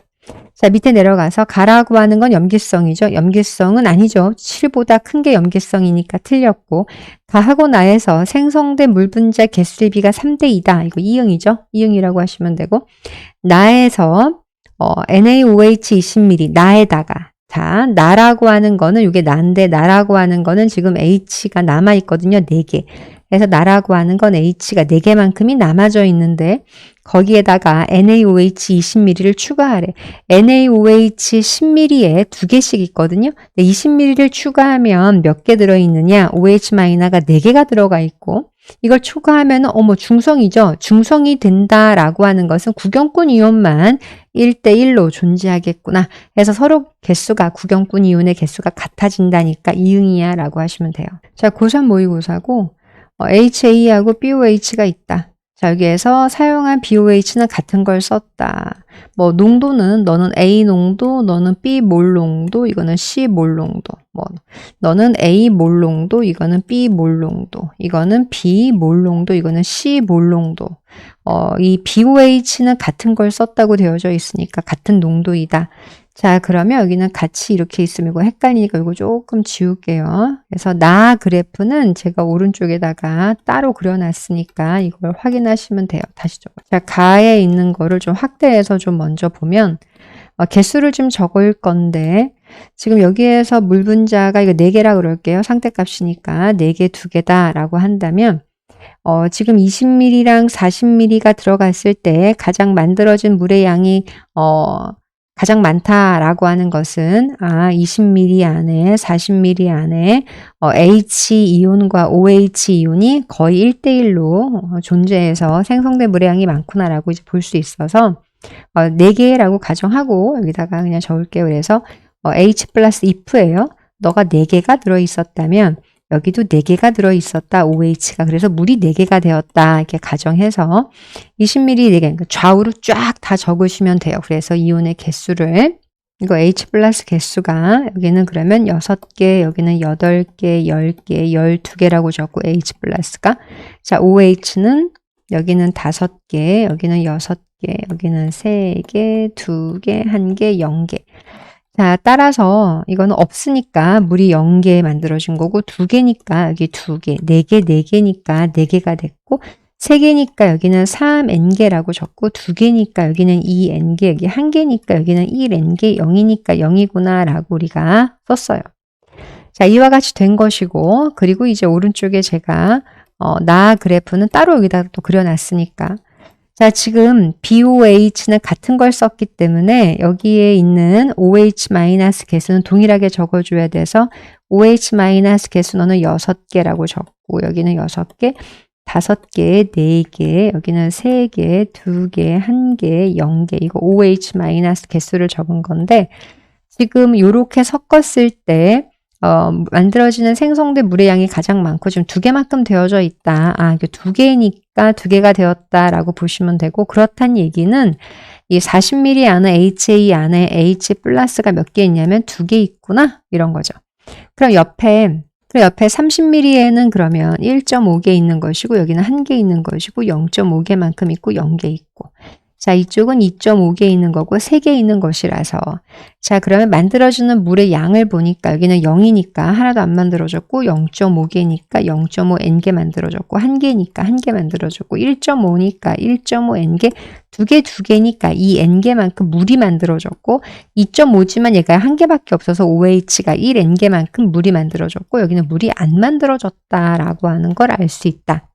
Speaker 1: 자, 밑에 내려가서 가라고 하는 건 염기성이죠. 염기성은 아니죠. 7보다 큰 게 염기성이니까 틀렸고 가하고 나에서 생성된 물 분자 개수의 비가 3대 2다. 이거 이응이죠. 이응이라고 하시면 되고 나에서 NaOH 20ml 나에다가 자, 나라고 하는 거는 이게 나인데 나라고 하는 거는 지금 H가 남아 있거든요. 4개. 그래서 나라고 하는 건 H가 4개만큼이 남아져 있는데 거기에다가 NaOH 20ml를 추가하래. NaOH 10ml에 2개씩 있거든요. 20ml를 추가하면 몇 개 들어있느냐? OH-가 4개가 들어가 있고 이걸 추가하면 어머 중성이죠. 중성이 된다라고 하는 것은 구경꾼 이온만 1대1로 존재하겠구나. 그래서 서로 개수가 구경꾼 이온의 개수가 같아진다니까 이응이야 라고 하시면 돼요. 자, 고3 모의고사고 HA하고 BOH가 있다. 자, 여기에서 사용한 BOH는 같은 걸 썼다. 뭐 농도는 너는 A 농도, 너는 B 몰 농도, 이거는 C 몰 농도. 뭐 너는 A 몰 농도, 이거는 B 몰 농도. 이거는 B 몰 농도, 이거는 C 몰 농도. 이 BOH는 같은 걸 썼다고 되어져 있으니까 같은 농도이다. 자, 그러면 여기는 같이 이렇게 있으면 이거 헷갈리니까 이거 조금 지울게요. 그래서 나 그래프는 제가 오른쪽에다가 따로 그려놨으니까 이걸 확인하시면 돼요. 다시 좀. 자, 가에 있는 거를 좀 확대해서 좀 먼저 보면 개수를 좀 적을 건데 지금 여기에서 물 분자가 이거 4개라 그럴게요. 상대값이니까 4개, 2개다 라고 한다면 지금 20ml랑 40ml가 들어갔을 때 가장 만들어진 물의 양이 가장 많다라고 하는 것은 20ml 안에 40ml 안에 H 이온과 OH 이온이 거의 1대1로 존재해서 생성된 물의 양이 많구나라고 이제 볼 수 있어서 4개라고 가정하고 여기다가 그냥 적을게요. 그래서 H 플러스 if예요. 너가 4개가 들어있었다면 여기도 4개가 들어있었다. OH가. 그래서 물이 4개가 되었다. 이렇게 가정해서 20ml 4개. 그러니까 좌우로 쫙 다 적으시면 돼요. 그래서 이온의 개수를 이거 H 플러스 개수가 여기는 그러면 6개, 여기는 8개, 10개, 12개라고 적고 H 플러스가 자, OH는 여기는 5개, 여기는 6개, 여기는 3개, 2개, 1개, 0개. 자, 따라서 이거는 없으니까 물이 0개 만들어진 거고 2개니까 여기 2개, 4개, 4개니까 4개가 됐고 3개니까 여기는 3n개라고 적고 2개니까 여기는 2n개, 여기 1개니까 여기는 1n개, 0이니까 0이구나 라고 우리가 썼어요. 자, 이와 같이 된 것이고 그리고 이제 오른쪽에 제가 나 그래프는 따로 여기다 또 그려놨으니까 자, 지금 BOH는 같은 걸 썼기 때문에 여기에 있는 OH- 개수는 동일하게 적어줘야 돼서 OH- 개수 너는 6개라고 적고 여기는 6개, 5개, 4개, 여기는 3개, 2개, 1개, 0개 이거 OH- 개수를 적은 건데 지금 요렇게 섞었을 때 만들어지는 생성된 물의 양이 가장 많고 지금 2개만큼 되어져 있다. 이게 2개니까 2개가 되었다라고 보시면 되고, 그렇단 얘기는 이 40ml 안에 HA 안에 H 플러스가 몇 개 있냐면 2개 있구나, 이런 거죠. 그럼 옆에 30ml에는 그러면 1.5개 있는 것이고, 여기는 1개 있는 것이고, 0.5개만큼 있고, 0개 있고. 자, 이쪽은 2.5개 있는 거고 3개 있는 것이라서, 자, 그러면 만들어지는 물의 양을 보니까 여기는 0이니까 하나도 안 만들어졌고, 0.5개니까 0.5N개 만들어졌고, 1개니까 1개 만들어졌고, 1.5니까 1.5N개, 2개니까 2N개만큼 물이 만들어졌고, 2.5지만 얘가 1개밖에 없어서 OH가 1N개만큼 물이 만들어졌고, 여기는 물이 안 만들어졌다라고 하는 걸 알 수 있다.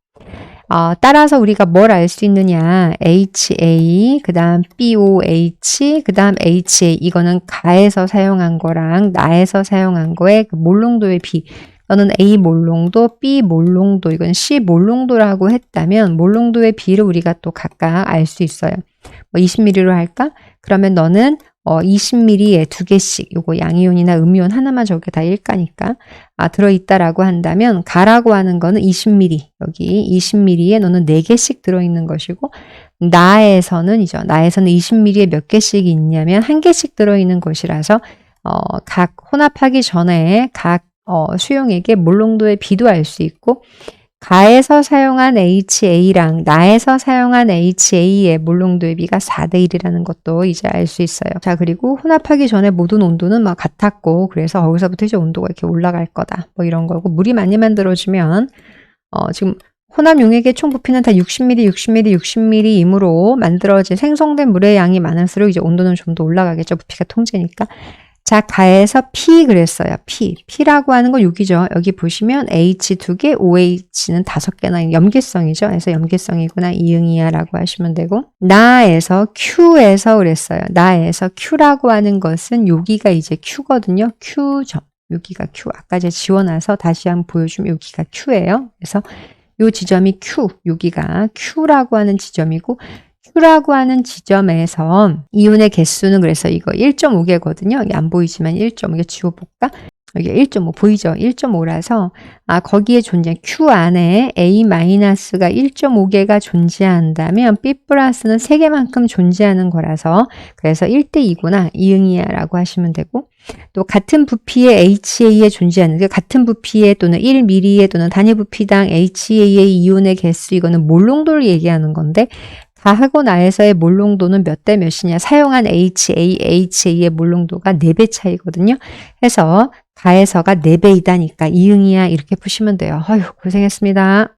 Speaker 1: 따라서 우리가 뭘 알 수 있느냐. HA, 그 다음 BOH, 그 다음 HA. 이거는 가에서 사용한 거랑 나에서 사용한 거의 그 몰농도의 비. 이거는 A 몰농도, B 몰농도, 이건 C 몰농도라고 했다면 몰농도의 비를 우리가 또 각각 알 수 있어요. 뭐 20ml로 할까? 그러면 너는 20ml에 2개씩, 요거 양이온이나 음이온 하나만 저게 다 1가니까 들어있다라고 한다면, 가라고 하는 거는 20ml, 여기 20ml에 너는 4개씩 들어있는 것이고, 나에서는 20ml에 몇 개씩 있냐면 1개씩 들어있는 것이라서 각 혼합하기 전에 각 수용액의 몰농도의 비도 알 수 있고, 가에서 사용한 HA랑 나에서 사용한 HA의 몰농도의 비가 4대1이라는 것도 이제 알 수 있어요. 자, 그리고 혼합하기 전에 모든 온도는 막 같았고, 그래서 거기서부터 이제 온도가 이렇게 올라갈 거다, 뭐 이런 거고, 물이 많이 만들어지면 지금 혼합 용액의 총 부피는 다 60ml이므로 만들어진 생성된 물의 양이 많을수록 이제 온도는 좀 더 올라가겠죠. 부피가 통째니까. 자, 가에서 P 그랬어요. P라고 하는 건 여기죠. 여기 보시면 H 2개, OH는 5개나 염기성이죠. 그래서 염기성이구나, 이응이야 라고 하시면 되고, 나에서 Q에서 그랬어요. 나에서 Q라고 하는 것은 여기가 이제 Q거든요. Q점. 여기가 Q. 아까 제가 지워놔서 다시 한번 보여주면 여기가 Q예요. 그래서 요 지점이 Q. 여기가 Q라고 하는 지점이고, Q라고 하는 지점에서 이온의 개수는 그래서 이거 1.5개거든요. 여기 안 보이지만 1.5개 지워볼까? 여기 1.5 보이죠? 1.5라서 거기에 존재 Q 안에 A-가 1.5개가 존재한다면 B 플러스는 3개만큼 존재하는 거라서, 그래서 1대2구나, 이응이야 라고 하시면 되고, 또 같은 부피의 HA에 존재하는, 같은 부피의 또는 1ml의 또는 단위 부피당 HA의 이온의 개수, 이거는 몰농도를 얘기하는 건데, 가하고 나에서의 몰농도는 몇 대 몇이냐. 사용한 HA의 몰농도가 4배 차이거든요. 해서 가에서가 4배이다니까 이응이야, 이렇게 푸시면 돼요. 아유, 고생했습니다.